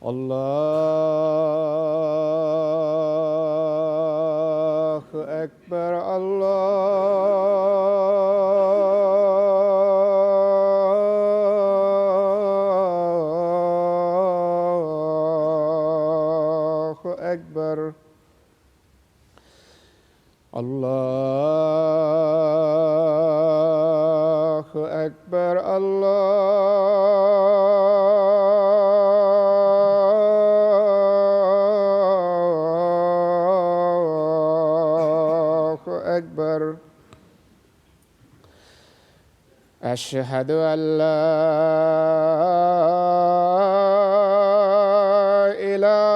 اللہ اکبر اللہ اکبر اللہ اکبر اکبر اشہد ان لا الہ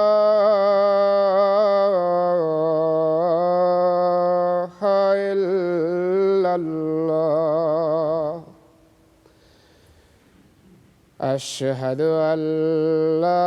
الا اللہ اشہد ان لا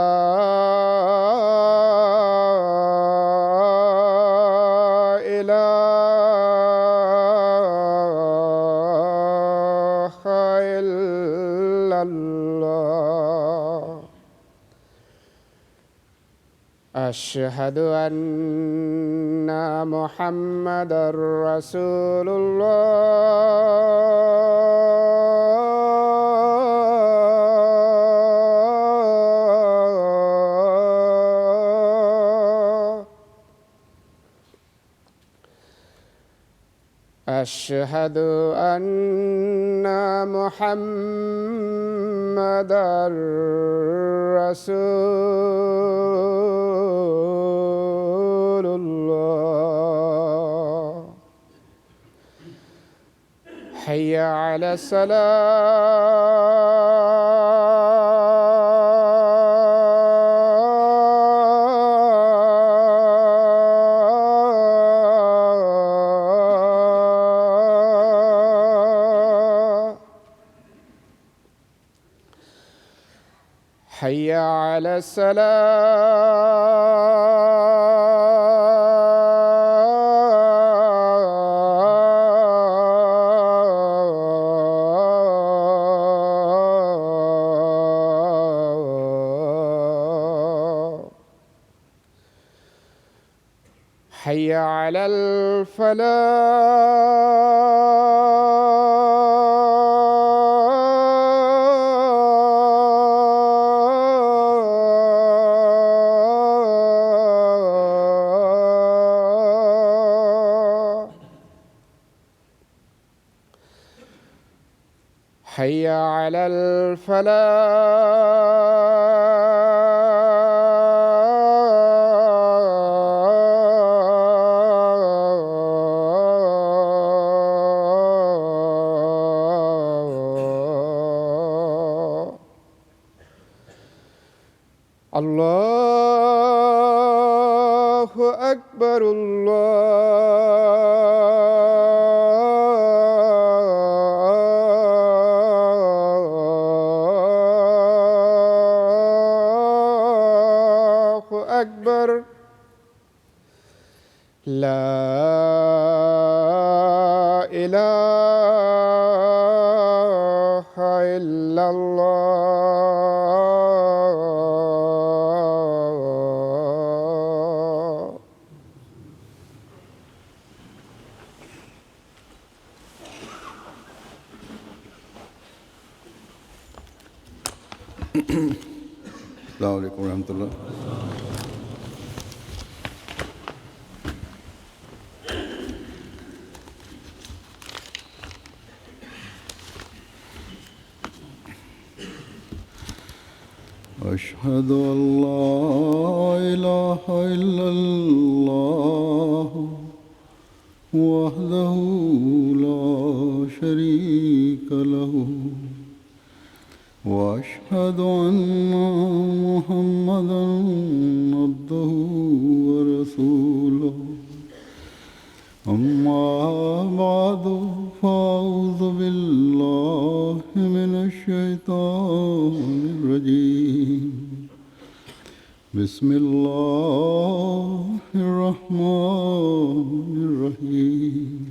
أشهد أن محمدًا رسول الله أشهد أن محمدًا رسول الله حي على الصلاة حي على الصلاة حي على الفلاح حي على الفلاح الله أكبر الله أكبر لا إله إلا الله السلام علیکم ورحمۃ اللہ. أشهد أن لا إله إلا الله وحده لا شريك له وأشهد أن محمدًا عبده ورسوله. أما بعد فأعوذ بالله من الشيطان الرجيم بسم الله الرحمن الرحيم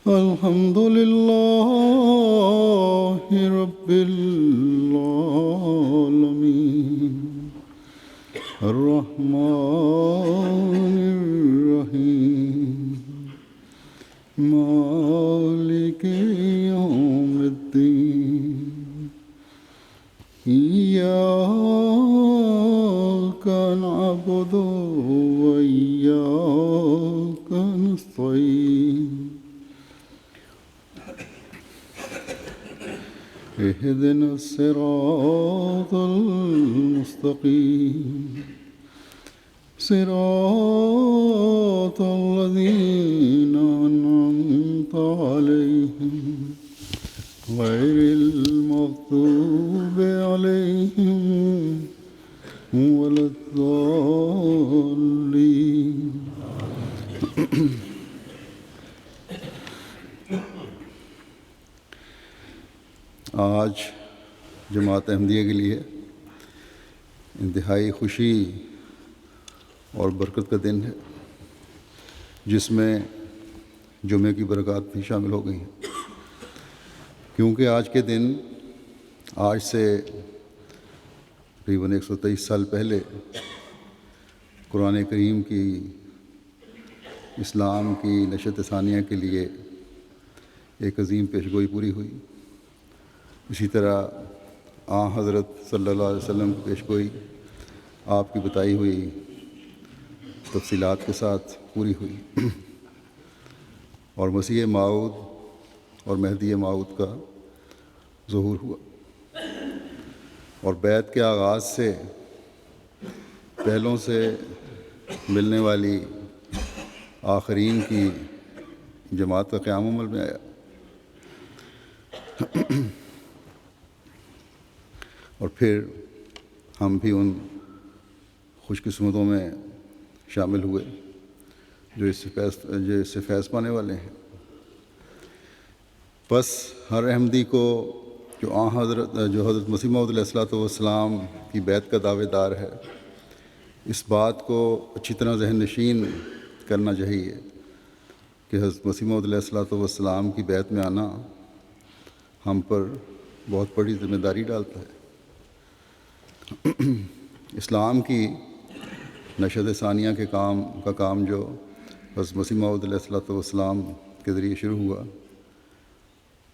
الحمد لله رب العالمين الرحمن الرحيم مالك يوم الدين إياك نعبد وإياك نستعين اهدنا الصراط المستقيم صراط الذين أنعمت عليهم غير المغضوب عليهم ولا الضالين آج جماعت احمدیہ کے لیے انتہائی خوشی اور برکت کا دن ہے، جس میں جمعے کی برکات بھی شامل ہو گئی ہیں، کیونکہ آج کے دن آج سے تقریباً 123 سال پہلے قرآن کریم کی اسلام کی نشت ثانیہ کے لیے ایک عظیم پیشگوئی پوری ہوئی۔ اسی طرح حضرت صلی اللہ علیہ وسلم کی پیشگوئی آپ کی بتائی ہوئی تفصیلات کے ساتھ پوری ہوئی، اور مسیح موعود اور مہدی موعود کا ظہور ہوا، اور بیعت کے آغاز سے پہلوں سے ملنے والی آخرین کی جماعت کا قیام عمل میں آیا، اور پھر ہم بھی ان خوش قسمتوں میں شامل ہوئے جو اس سے فیض پانے والے ہیں۔ بس ہر احمدی کو جو حضرت مسیح موعود علیہ السلام کی بیعت کا دعوے دار ہے، اس بات کو اچھی طرح ذہن نشین کرنا چاہیے کہ حضرت مسیح موعود علیہ السلام کی بیعت میں آنا ہم پر بہت بڑی ذمہ داری ڈالتا ہے۔ اسلام کی نشت ثانیہ کا کام جو حضرت مسیح موعود علیہ السلام کے ذریعے شروع ہوا،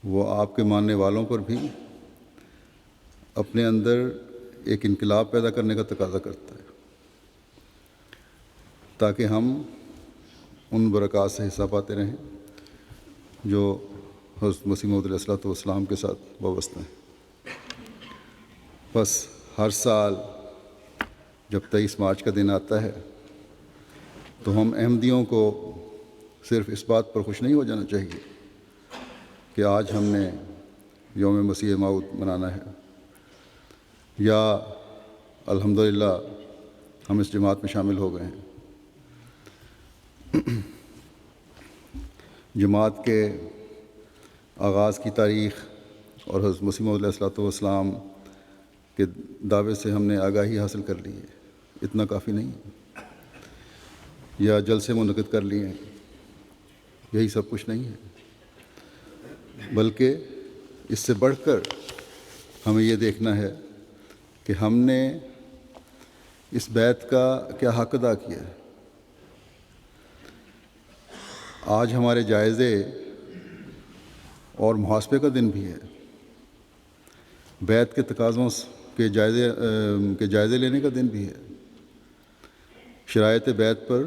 وہ آپ کے ماننے والوں پر بھی اپنے اندر ایک انقلاب پیدا کرنے کا تقاضا کرتا ہے، تاکہ ہم ان برکات سے حصہ پاتے رہیں جو حضرت مسیح موعود علیہ السلام کے ساتھ وابستہ ہیں۔ بس ہر سال جب 23 مارچ کا دن آتا ہے تو ہم احمدیوں کو صرف اس بات پر خوش نہیں ہو جانا چاہیے کہ آج ہم نے یوم مسیح موعود منانا ہے، یا الحمدللہ ہم اس جماعت میں شامل ہو گئے ہیں۔ جماعت کے آغاز کی تاریخ اور حضرت مسیح موعود علیہ السلام کے دعوے سے ہم نے آگاہی حاصل کر لی ہے، اتنا کافی نہیں ہے، یا جلسے منعقد کر لیے ہیں، یہی سب کچھ نہیں ہے، بلکہ اس سے بڑھ کر ہمیں یہ دیکھنا ہے کہ ہم نے اس بیعت کا کیا حق ادا کیا ہے۔ آج ہمارے جائزے اور محاسبے کا دن بھی ہے، بیعت کے تقاضوں کے جائزے لینے کا دن بھی ہے، شرائط بیعت پر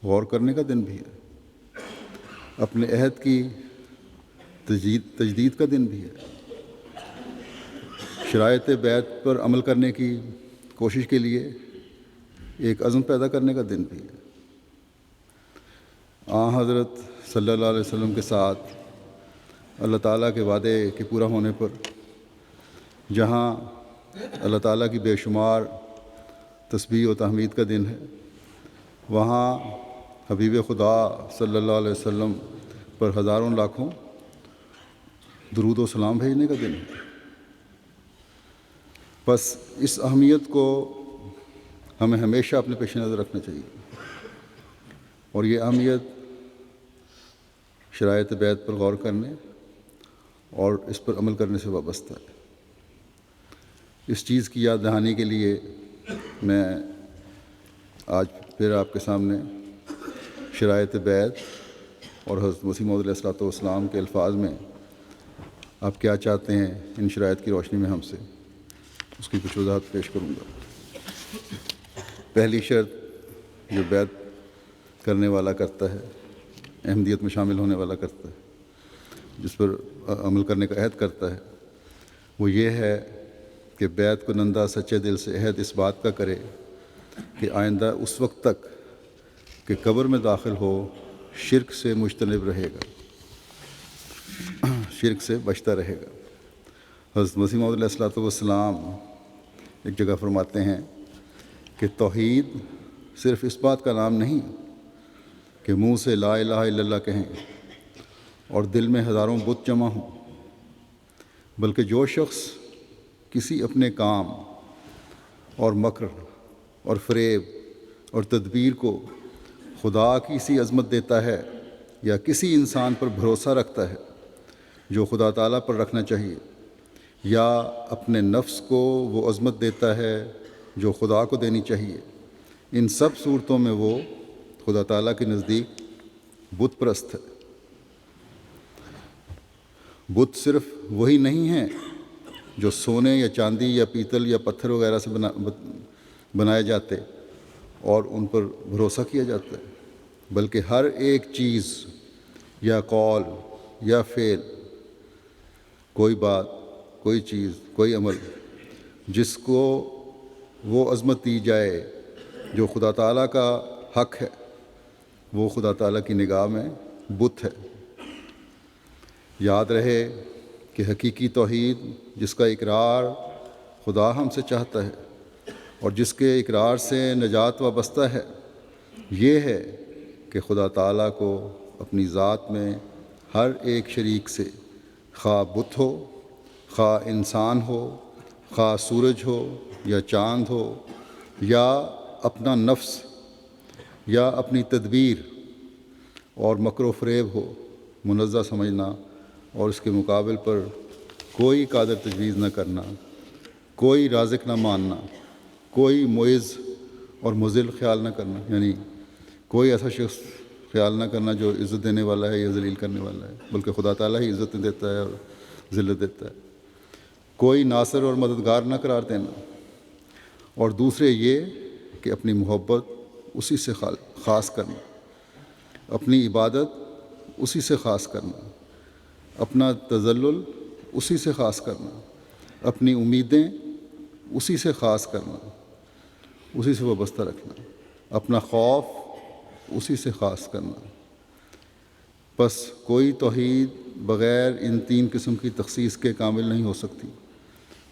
غور کرنے کا دن بھی ہے، اپنے عہد کی تجدید کا دن بھی ہے، شرائط بیعت پر عمل کرنے کی کوشش کے لیے ایک عزم پیدا کرنے کا دن بھی ہے۔ حضرت صلی اللہ علیہ وسلم کے ساتھ اللہ تعالیٰ کے وعدے کے پورا ہونے پر جہاں اللہ تعالیٰ کی بے شمار تسبیح و تحمید کا دن ہے، وہاں حبیب خدا صلی اللہ علیہ وسلم پر ہزاروں لاکھوں درود و سلام بھیجنے کا دن ہے۔ بس اس اہمیت کو ہمیں ہمیشہ اپنے پیش نظر رکھنا چاہیے، اور یہ اہمیت شرائط بیعت پر غور کرنے اور اس پر عمل کرنے سے وابستہ ہے۔ اس چیز کی یاد دہانی کے لیے میں آج پھر آپ کے سامنے شرائط بیعت اور حضرت مسیح موعود علیہ الصلوۃ والسلام کے الفاظ میں آپ کیا چاہتے ہیں ان شرائط کی روشنی میں ہم سے، اس کی کچھ وضاحت پیش کروں گا۔ پہلی شرط جو بیعت کرنے والا کرتا ہے، احمدیت میں شامل ہونے والا کرتا ہے، جس پر عمل کرنے کا عہد کرتا ہے، وہ یہ ہے کہ بیعت کنندہ سچے دل سے عہد اس بات کا کرے کہ آئندہ اس وقت تک کہ قبر میں داخل ہو شرک سے مجتنب رہے گا، شرک سے بچتا رہے گا۔ حضرت مسیح موعود علیہ الصلوۃ والسلام ایک جگہ فرماتے ہیں کہ توحید صرف اس بات کا نام نہیں کہ منہ سے لا الہ الا اللہ کہیں اور دل میں ہزاروں بت جمع ہوں، بلکہ جو شخص کسی اپنے کام اور مکر اور فریب اور تدبیر کو خدا کی سی عظمت دیتا ہے یا کسی انسان پر بھروسہ رکھتا ہے جو خدا تعالیٰ پر رکھنا چاہیے، یا اپنے نفس کو وہ عظمت دیتا ہے جو خدا کو دینی چاہیے، ان سب صورتوں میں وہ خدا تعالیٰ کے نزدیک بت پرست ہے۔ بت صرف وہی نہیں ہیں جو سونے یا چاندی یا پیتل یا پتھر وغیرہ سے بنائے جاتے اور ان پر بھروسہ کیا جاتا ہے، بلکہ ہر ایک چیز یا قول یا فعل، کوئی بات، کوئی چیز، کوئی عمل جس کو وہ عظمت دی جائے جو خدا تعالیٰ کا حق ہے، وہ خدا تعالیٰ کی نگاہ میں بت ہے۔ یاد رہے کہ حقیقی توحید جس کا اقرار خدا ہم سے چاہتا ہے اور جس کے اقرار سے نجات وابستہ ہے، یہ ہے کہ خدا تعالیٰ کو اپنی ذات میں ہر ایک شریک سے، خواہ بت ہو، خواہ انسان ہو، خواہ سورج ہو یا چاند ہو، یا اپنا نفس یا اپنی تدبیر اور مکر و فریب ہو، منزہ سمجھنا اور اس کے مقابل پر کوئی قادر تجویز نہ کرنا، کوئی رازق نہ ماننا، کوئی معز اور مذل خیال نہ کرنا، یعنی کوئی ایسا شخص خیال نہ کرنا جو عزت دینے والا ہے یا ذلیل کرنے والا ہے، بلکہ خدا تعالیٰ ہی عزت دیتا ہے اور ذلت دیتا ہے۔ کوئی ناصر اور مددگار نہ قرار دینا، اور دوسرے یہ کہ اپنی محبت اسی سے خاص کرنا، اپنی عبادت اسی سے خاص کرنا، اپنا تذلل اسی سے خاص کرنا، اپنی امیدیں اسی سے خاص کرنا، اسی سے وابستہ رکھنا، اپنا خوف اسی سے خاص کرنا۔ بس کوئی توحید بغیر ان تین قسم کی تخصیص کے کامل نہیں ہو سکتی۔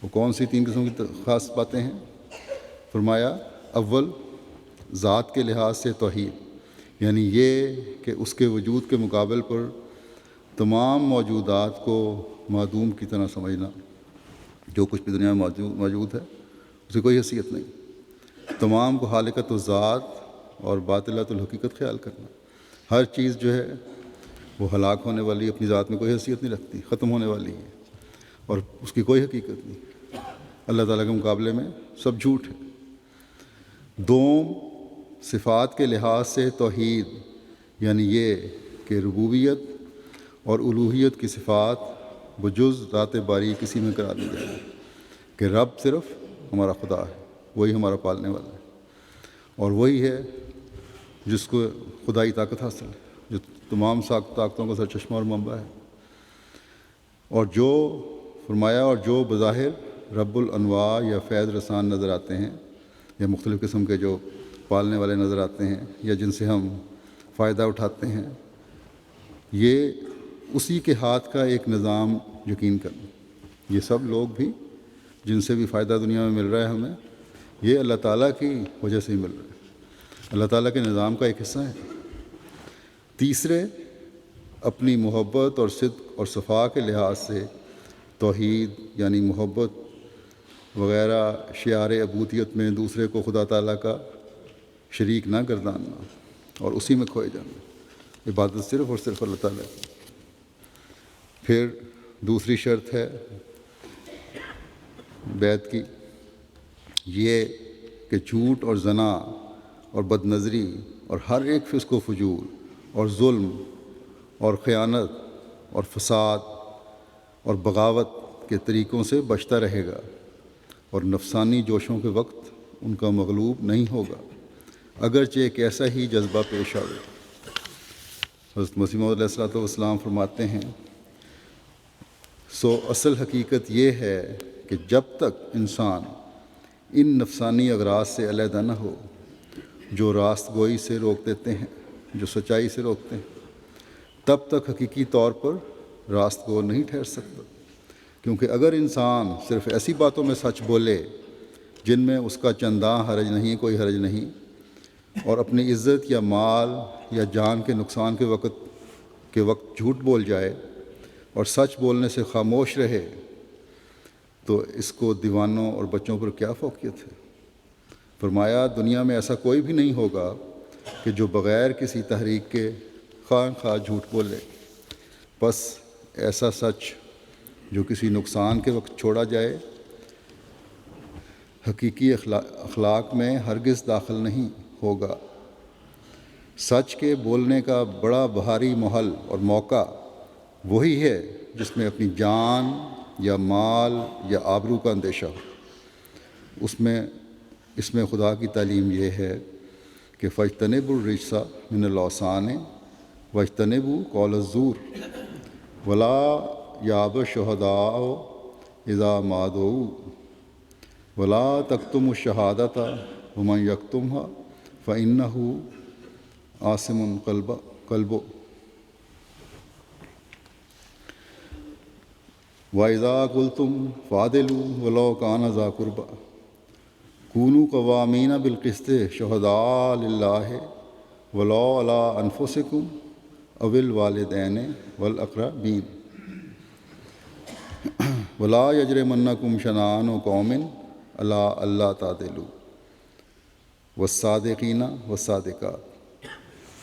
وہ کون سی تین قسم کی خاص باتیں ہیں؟ فرمایا، اول، ذات کے لحاظ سے توحید، یعنی یہ کہ اس کے وجود کے مقابل پر تمام موجودات کو معدوم کی طرح سمجھنا، جو کچھ بھی دنیا میں موجود ہے اسے کوئی حیثیت نہیں، تمام کو خالقۃ الذات اور باطلۃ الحقیقت خیال کرنا۔ ہر چیز جو ہے وہ ہلاک ہونے والی، اپنی ذات میں کوئی حیثیت نہیں رکھتی، ختم ہونے والی ہے اور اس کی کوئی حقیقت نہیں۔ اللہ تعالیٰ کے مقابلے میں سب جھوٹ ہے۔ دوم، صفات کے لحاظ سے توحید، یعنی یہ کہ ربوبیت اور الوہیت کی صفات بجز ذات باری کسی میں قرار دی جائے، کہ رب صرف ہمارا خدا ہے، وہی ہمارا پالنے والا ہے، اور وہی ہے جس کو خدائی طاقت حاصل ہے، جو تمام طاقتوں کا سرچشمہ اور منبع ہے، اور جو فرمایا، اور جو بظاہر رب الانواع یا فیض رسان نظر آتے ہیں، یا مختلف قسم کے جو پالنے والے نظر آتے ہیں یا جن سے ہم فائدہ اٹھاتے ہیں، یہ اسی کے ہاتھ کا ایک نظام یقین کرنا۔ یہ سب لوگ بھی جن سے بھی فائدہ دنیا میں مل رہا ہے ہمیں، یہ اللہ تعالیٰ کی وجہ سے ہی مل رہا ہے، اللہ تعالیٰ کے نظام کا ایک حصہ ہے۔ تیسرے، اپنی محبت اور صدق اور صفا کے لحاظ سے توحید یعنی محبت وغیرہ شعار عبودیت میں دوسرے کو خدا تعالیٰ کا شریک نہ گرداننا اور اسی میں کھوئے جانا، عبادت صرف اور صرف اللہ تعالیٰ کی۔ پھر دوسری شرط ہے بیعت کی، یہ کہ جھوٹ اور زنا اور بد نظری اور ہر ایک فسق و فجور اور ظلم اور خیانت اور فساد اور بغاوت کے طریقوں سے بچتا رہے گا اور نفسانی جوشوں کے وقت ان کا مغلوب نہیں ہوگا، اگرچہ ایک ایسا ہی جذبہ پیش آئے۔ حضرت مسیح موعود علیہ السلام فرماتے ہیں، سو اصل حقیقت یہ ہے کہ جب تک انسان ان نفسانی اغراض سے علیحدہ نہ ہو جو راست گوئی سے روک دیتے ہیں، جو سچائی سے روکتے ہیں، تب تک حقیقی طور پر راست گو نہیں ٹھہر سکتا۔ کیونکہ اگر انسان صرف ایسی باتوں میں سچ بولے جن میں اس کا چنداں حرج نہیں، کوئی حرج نہیں، اور اپنی عزت یا مال یا جان کے نقصان کے وقت جھوٹ بول جائے اور سچ بولنے سے خاموش رہے، تو اس کو دیوانوں اور بچوں پر کیا فوقیت ہے؟ فرمایا، دنیا میں ایسا کوئی بھی نہیں ہوگا کہ جو بغیر کسی تحریک کے خواہ خواہ جھوٹ بولے، بس ایسا سچ جو کسی نقصان کے وقت چھوڑا جائے حقیقی اخلاق میں ہرگز داخل نہیں ہوگا۔ سچ کے بولنے کا بڑا بھاری محل اور موقع وہی ہے جس میں اپنی جان یا مال یا آبرو کا اندیشہ ہو۔ اس میں خدا کی تعلیم یہ ہے کہ فاجتنبوا الرجس من الاوثان واجتنبوا قول الزور ولا یاب الشہداء اذا ما دعوا ولا تکتموا الشہادۃ ومن یکتمها فإنہ آثم قلبہ وَإِذَا قُلْتُمْ فَعْدِلُوا وَلَوْ كَانَ ذَا قُرْبَىٰ كُونُوا قَوَّامِينَ بِالْقِسْطِ شُهَدَاءَ لِلَّهِ وَلَوْ عَلَىٰ أَنفُسِكُمْ أَوِ الْوَالِدَيْنِ وَالْأَقْرَبِينَ وَلَا يَجْرِمَنَّكُمْ شَنَآنُ قَوْمٍ عَلَىٰ أَلَّا تَعْدِلُوا وَالصَّادِقِينَ وَالصَّادِقَاتِ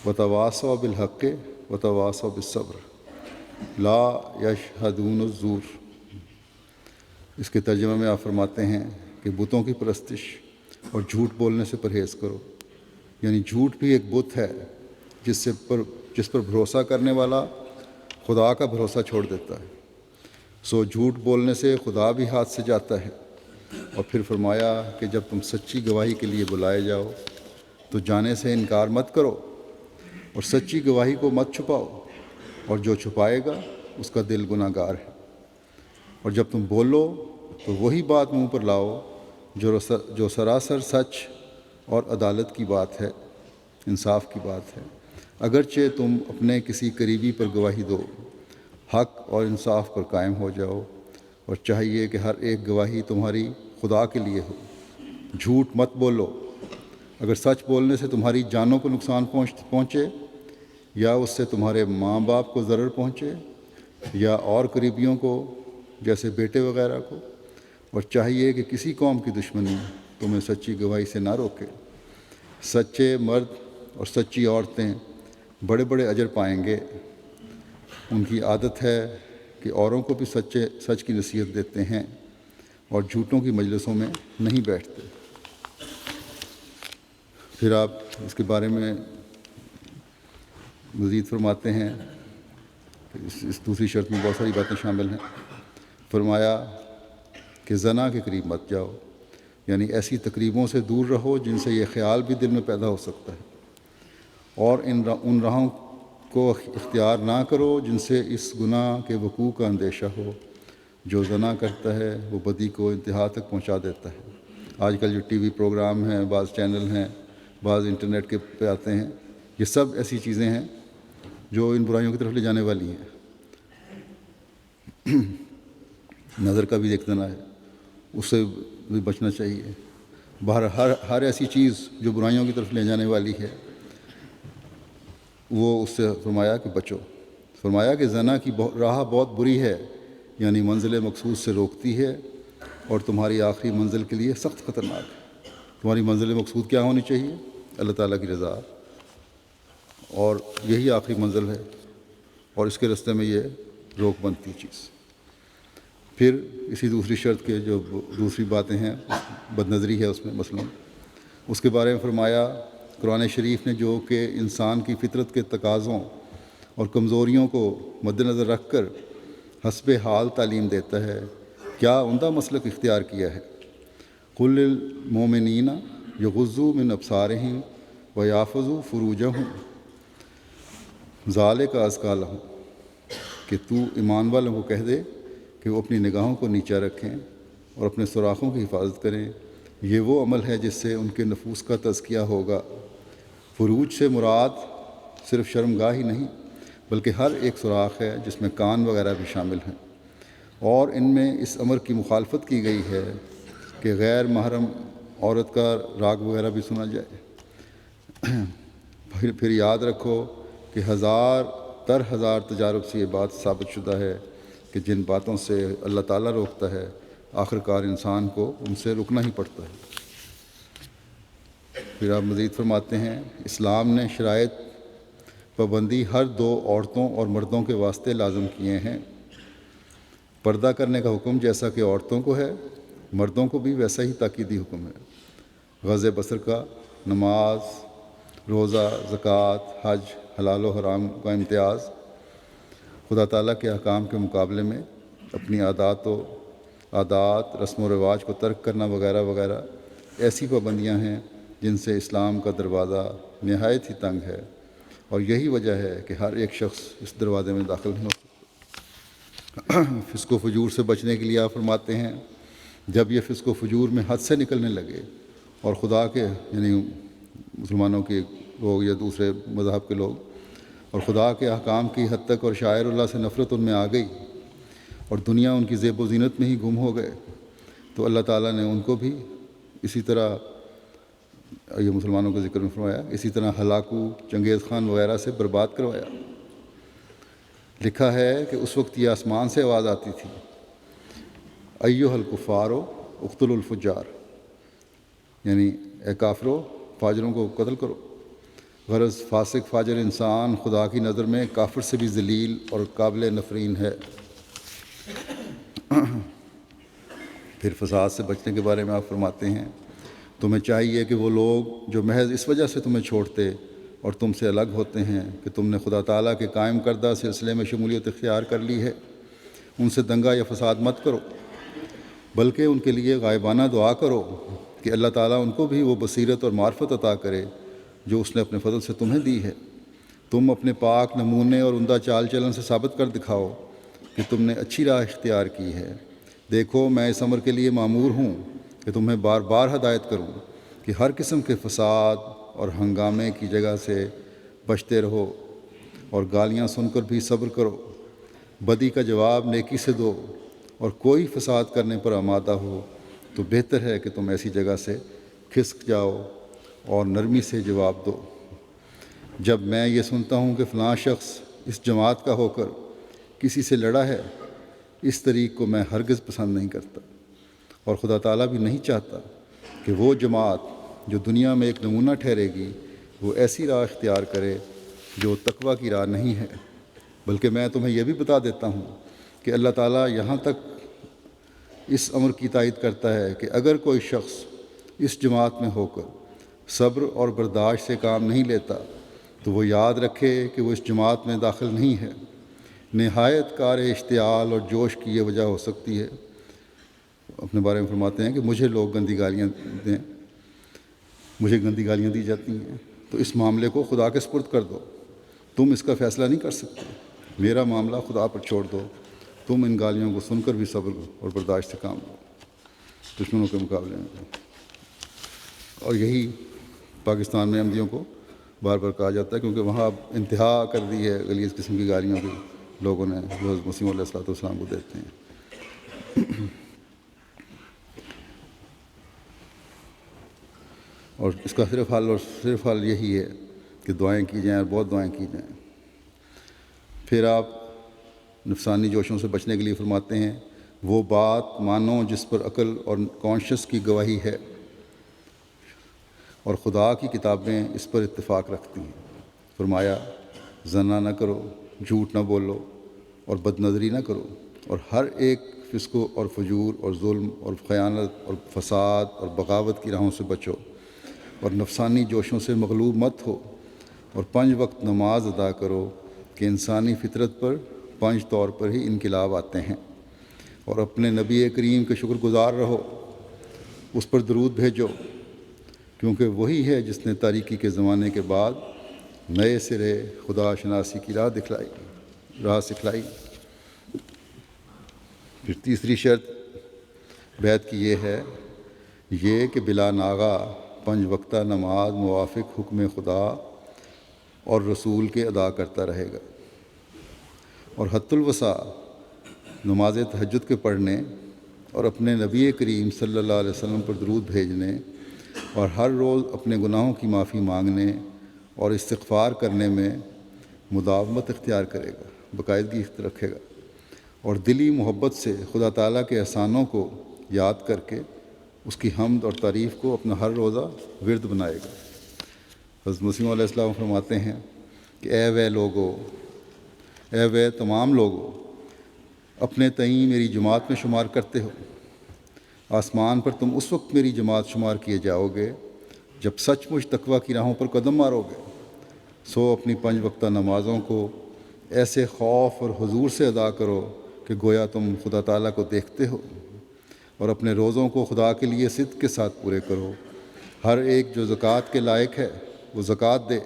وَتَوَاصَوْا بِالْحَقِّ وَتَوَاصَوْا بِالصَّبْرِ لا یشہدون الزور۔ اس کے ترجمے میں آپ فرماتے ہیں کہ بتوں کی پرستش اور جھوٹ بولنے سے پرہیز کرو، یعنی جھوٹ بھی ایک بت ہے جس پر بھروسہ کرنے والا خدا کا بھروسہ چھوڑ دیتا ہے، سو جھوٹ بولنے سے خدا بھی ہاتھ سے جاتا ہے۔ اور پھر فرمایا کہ جب تم سچی گواہی کے لیے بلائے جاؤ تو جانے سے انکار مت کرو اور سچی گواہی کو مت چھپاؤ، اور جو چھپائے گا اس کا دل گناہ گار ہے۔ اور جب تم بولو تو وہی بات منہ پر لاؤ جو سراسر سچ اور عدالت کی بات ہے، انصاف کی بات ہے، اگرچہ تم اپنے کسی قریبی پر گواہی دو، حق اور انصاف پر قائم ہو جاؤ، اور چاہیے کہ ہر ایک گواہی تمہاری خدا کے لیے ہو۔ جھوٹ مت بولو، اگر سچ بولنے سے تمہاری جانوں کو نقصان پہنچے یا اس سے تمہارے ماں باپ کو ضرر پہنچے یا اور قریبیوں کو جیسے بیٹے وغیرہ کو، اور چاہیے کہ کسی قوم کی دشمنی تمہیں سچی گواہی سے نہ روکے۔ سچے مرد اور سچی عورتیں بڑے بڑے اجر پائیں گے۔ ان کی عادت ہے کہ اوروں کو بھی سچ کی نصیحت دیتے ہیں اور جھوٹوں کی مجلسوں میں نہیں بیٹھتے۔ پھر آپ اس کے بارے میں مزید فرماتے ہیں کہ اس دوسری شرط میں بہت ساری باتیں شامل ہیں۔ فرمایا کہ زنا کے قریب مت جاؤ، یعنی ایسی تقریبوں سے دور رہو جن سے یہ خیال بھی دل میں پیدا ہو سکتا ہے، اور ان راہوں کو اختیار نہ کرو جن سے اس گناہ کے وقوع کا اندیشہ ہو۔ جو زنا کرتا ہے وہ بدی کو انتہا تک پہنچا دیتا ہے۔ آج کل جو ٹی وی پروگرام ہیں، بعض چینل ہیں، بعض انٹرنیٹ کے پہ آتے ہیں، یہ سب ایسی چیزیں ہیں جو ان برائیوں کی طرف لے جانے والی ہیں۔ نظر کا بھی ایک زنا ہے، اس سے بھی بچنا چاہیے۔ ہر ایسی چیز جو برائیوں کی طرف لے جانے والی ہے وہ اس سے فرمایا کہ بچو۔ فرمایا کہ زنا کی راہ بہت بری ہے، یعنی منزل مقصود سے روکتی ہے اور تمہاری آخری منزل کے لیے سخت خطرناک ہے۔ تمہاری منزل مقصود کیا ہونی چاہیے؟ اللہ تعالیٰ کی رضا، اور یہی آخری منزل ہے، اور اس کے راستے میں یہ روک بنتی چیز۔ پھر اسی دوسری شرط کے جو دوسری باتیں ہیں، بد نظری ہے اس میں مثلا، اس کے بارے میں فرمایا قرآن شریف نے جو کہ انسان کی فطرت کے تقاضوں اور کمزوریوں کو مد نظر رکھ کر حسب حال تعلیم دیتا ہے، کیا عمدہ مسلک اختیار کیا ہے۔ قل للمؤمنین یغضوا من ابصارہم ویحفظوا فروجہم ذالک ازکی لہم، کہ تو ایمان والوں کو کہہ دے کہ وہ اپنی نگاہوں کو نیچا رکھیں اور اپنے سوراخوں کی حفاظت کریں، یہ وہ عمل ہے جس سے ان کے نفوس کا تزکیہ ہوگا۔ فروج سے مراد صرف شرمگاہ ہی نہیں بلکہ ہر ایک سوراخ ہے جس میں کان وغیرہ بھی شامل ہیں، اور ان میں اس امر کی مخالفت کی گئی ہے کہ غیر محرم عورت کا راگ وغیرہ بھی سنا جائے۔ پھر یاد رکھو کہ ہزار تجارب سے یہ بات ثابت شدہ ہے کہ جن باتوں سے اللہ تعالیٰ روکتا ہے آخر کار انسان کو ان سے رکنا ہی پڑتا ہے۔ پھر آپ مزید فرماتے ہیں، اسلام نے شرائط پابندی ہر دو عورتوں اور مردوں کے واسطے لازم کیے ہیں۔ پردہ کرنے کا حکم جیسا کہ عورتوں کو ہے، مردوں کو بھی ویسا ہی تاکیدی حکم ہے۔ غض بصر کا، نماز، روزہ، زکوٰۃ، حج، حلال و حرام کا امتیاز، خدا تعالیٰ کے احکام کے مقابلے میں اپنی عادات، رسم و رواج کو ترک کرنا وغیرہ وغیرہ ایسی پابندیاں ہیں جن سے اسلام کا دروازہ نہایت ہی تنگ ہے، اور یہی وجہ ہے کہ ہر ایک شخص اس دروازے میں داخل نہیں ہو سکتا۔ فسق و فجور سے بچنے کے لیے آپ فرماتے ہیں، جب یہ فسق و فجور میں حد سے نکلنے لگے اور خدا کے یعنی مسلمانوں کے لوگ یا دوسرے مذہب کے لوگ اور خدا کے احکام کی حد تک اور شاعر اللہ سے نفرت ان میں آ گئی اور دنیا ان کی زیب و زینت میں ہی گم ہو گئے، تو اللہ تعالیٰ نے ان کو بھی اسی طرح، یہ مسلمانوں کا ذکر میں فرمایا، اسی طرح ہلاکو، چنگیز خان وغیرہ سے برباد کروایا۔ لکھا ہے کہ اس وقت یہ آسمان سے آواز آتی تھی، ایھا الکفارو اقتلوا الفجار، یعنی اے کافرو فاجروں کو قتل کرو۔ غرض فاسق فاجر انسان خدا کی نظر میں کافر سے بھی ذلیل اور قابل نفرین ہے۔ پھر فساد سے بچنے کے بارے میں آپ فرماتے ہیں، تمہیں چاہیے کہ وہ لوگ جو محض اس وجہ سے تمہیں چھوڑتے اور تم سے الگ ہوتے ہیں کہ تم نے خدا تعالیٰ کے قائم کردہ سلسلے میں شمولیت اختیار کر لی ہے، ان سے دنگا یا فساد مت کرو، بلکہ ان کے لیے غائبانہ دعا کرو کہ اللہ تعالیٰ ان کو بھی وہ بصیرت اور معرفت عطا کرے جو اس نے اپنے فضل سے تمہیں دی ہے۔ تم اپنے پاک نمونے اور عمدہ چال چلن سے ثابت کر دکھاؤ کہ تم نے اچھی راہ اختیار کی ہے۔ دیکھو میں اس امر کے لیے مامور ہوں کہ تمہیں بار بار ہدایت کروں کہ ہر قسم کے فساد اور ہنگامے کی جگہ سے بچتے رہو، اور گالیاں سن کر بھی صبر کرو۔ بدی کا جواب نیکی سے دو، اور کوئی فساد کرنے پر آمادہ ہو تو بہتر ہے کہ تم ایسی جگہ سے کھسک جاؤ اور نرمی سے جواب دو۔ جب میں یہ سنتا ہوں کہ فلاں شخص اس جماعت کا ہو کر کسی سے لڑا ہے، اس طریق کو میں ہرگز پسند نہیں کرتا، اور خدا تعالیٰ بھی نہیں چاہتا کہ وہ جماعت جو دنیا میں ایک نمونہ ٹھہرے گی وہ ایسی راہ اختیار کرے جو تقویٰ کی راہ نہیں ہے۔ بلکہ میں تمہیں یہ بھی بتا دیتا ہوں کہ اللہ تعالیٰ یہاں تک اس امر کی تائید کرتا ہے کہ اگر کوئی شخص اس جماعت میں ہو کر صبر اور برداشت سے کام نہیں لیتا تو وہ یاد رکھے کہ وہ اس جماعت میں داخل نہیں ہے۔ نہایت کار اشتعال اور جوش کی یہ وجہ ہو سکتی ہے۔ اپنے بارے میں فرماتے ہیں کہ مجھے لوگ گندی گالیاں دیں، مجھے گندی گالیاں دی جاتی ہیں، تو اس معاملے کو خدا کے سپرد کر دو، تم اس کا فیصلہ نہیں کر سکتے، میرا معاملہ خدا پر چھوڑ دو، تم ان گالیوں کو سن کر بھی صبر اور برداشت سے کام لو دشمنوں کے مقابلے میں۔ اور یہی پاکستان میں احمدیوں کو بار بار کہا جاتا ہے، کیونکہ وہاں اب انتہا کر دی ہے غلیظ قسم کی گالیوں کی لوگوں نے جو حضرت مسیح علیہ السلام کو دیتے ہیں۔ اور اس کا صرف حل یہی ہے کہ دعائیں کی جائیں، اور بہت دعائیں کی جائیں۔ پھر آپ نفسانی جوشوں سے بچنے کے لیے فرماتے ہیں وہ بات مانو جس پر عقل اور کانشس کی گواہی ہے، اور خدا کی کتابیں اس پر اتفاق رکھتی ہیں۔ فرمایا زنا نہ کرو، جھوٹ نہ بولو اور بد نظری نہ کرو، اور ہر ایک فسق اور فجور اور ظلم اور خیانت اور فساد اور بغاوت کی راہوں سے بچو، اور نفسانی جوشوں سے مغلوب مت ہو، اور 5 وقت نماز ادا کرو کہ انسانی فطرت پر 5 طور پر ہی انقلاب آتے ہیں، اور اپنے نبی کریم کے شکر گزار رہو، اس پر درود بھیجو، کیونکہ وہی ہے جس نے تاریکی کے زمانے کے بعد نئے سرے خدا شناسی کی راہ سکھلائی۔ پھر تیسری شرط بیعت کی یہ کہ بلا ناغہ 5 وقتہ نماز موافق حکم خدا اور رسول کے ادا کرتا رہے گا، اور حت الوسع نماز تہجد کے پڑھنے اور اپنے نبی کریم صلی اللہ علیہ وسلم پر درود بھیجنے اور ہر روز اپنے گناہوں کی معافی مانگنے اور استغفار کرنے میں مداومت اختیار کرے گا، باقاعدگی رکھے گا، اور دلی محبت سے خدا تعالیٰ کے احسانوں کو یاد کر کے اس کی حمد اور تعریف کو اپنا ہر روزہ ورد بنائے گا۔ حضرت مسیح علیہ السلام فرماتے ہیں کہ اے وہ تمام لوگو اپنے تئیں میری جماعت میں شمار کرتے ہو، آسمان پر تم اس وقت میری جماعت شمار کیے جاؤ گے جب سچ مچ تقویٰ کی راہوں پر قدم مارو گے۔ سو اپنی 5 وقتہ نمازوں کو ایسے خوف اور حضور سے ادا کرو کہ گویا تم خدا تعالیٰ کو دیکھتے ہو، اور اپنے روزوں کو خدا کے لیے صدق کے ساتھ پورے کرو۔ ہر ایک جو زکوٰۃ کے لائق ہے وہ زکوٰۃ دے،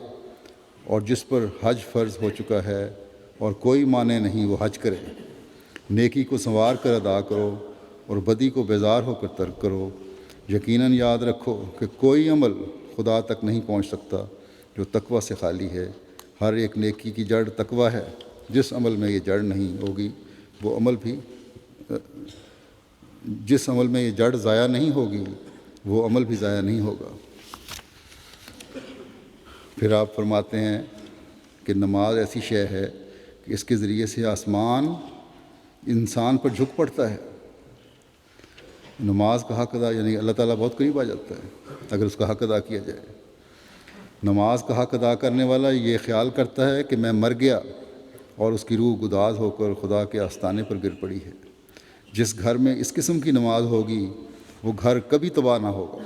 اور جس پر حج فرض ہو چکا ہے اور کوئی معنی نہیں وہ حج کرے۔ نیکی کو سنوار کر ادا کرو اور بدی کو بیزار ہو کر ترک کرو۔ یقیناً یاد رکھو کہ کوئی عمل خدا تک نہیں پہنچ سکتا جو تقویٰ سے خالی ہے۔ ہر ایک نیکی کی جڑ تقویٰ ہے، جس عمل میں یہ جڑ نہیں ہوگی وہ عمل بھی جس عمل میں یہ جڑ ضائع نہیں ہوگی وہ عمل بھی ضائع نہیں ہوگا۔ پھر آپ فرماتے ہیں کہ نماز ایسی شے ہے کہ اس کے ذریعے سے آسمان انسان پر جھک پڑتا ہے۔ نماز کا حق ادا یعنی اللہ تعالیٰ بہت قریب آ جاتا ہے اگر اس کا حق ادا کیا جائے۔ نماز کا حق ادا کرنے والا یہ خیال کرتا ہے کہ میں مر گیا، اور اس کی روح گداز ہو کر خدا کے آستانے پر گر پڑی ہے۔ جس گھر میں اس قسم کی نماز ہوگی وہ گھر کبھی تباہ نہ ہوگا۔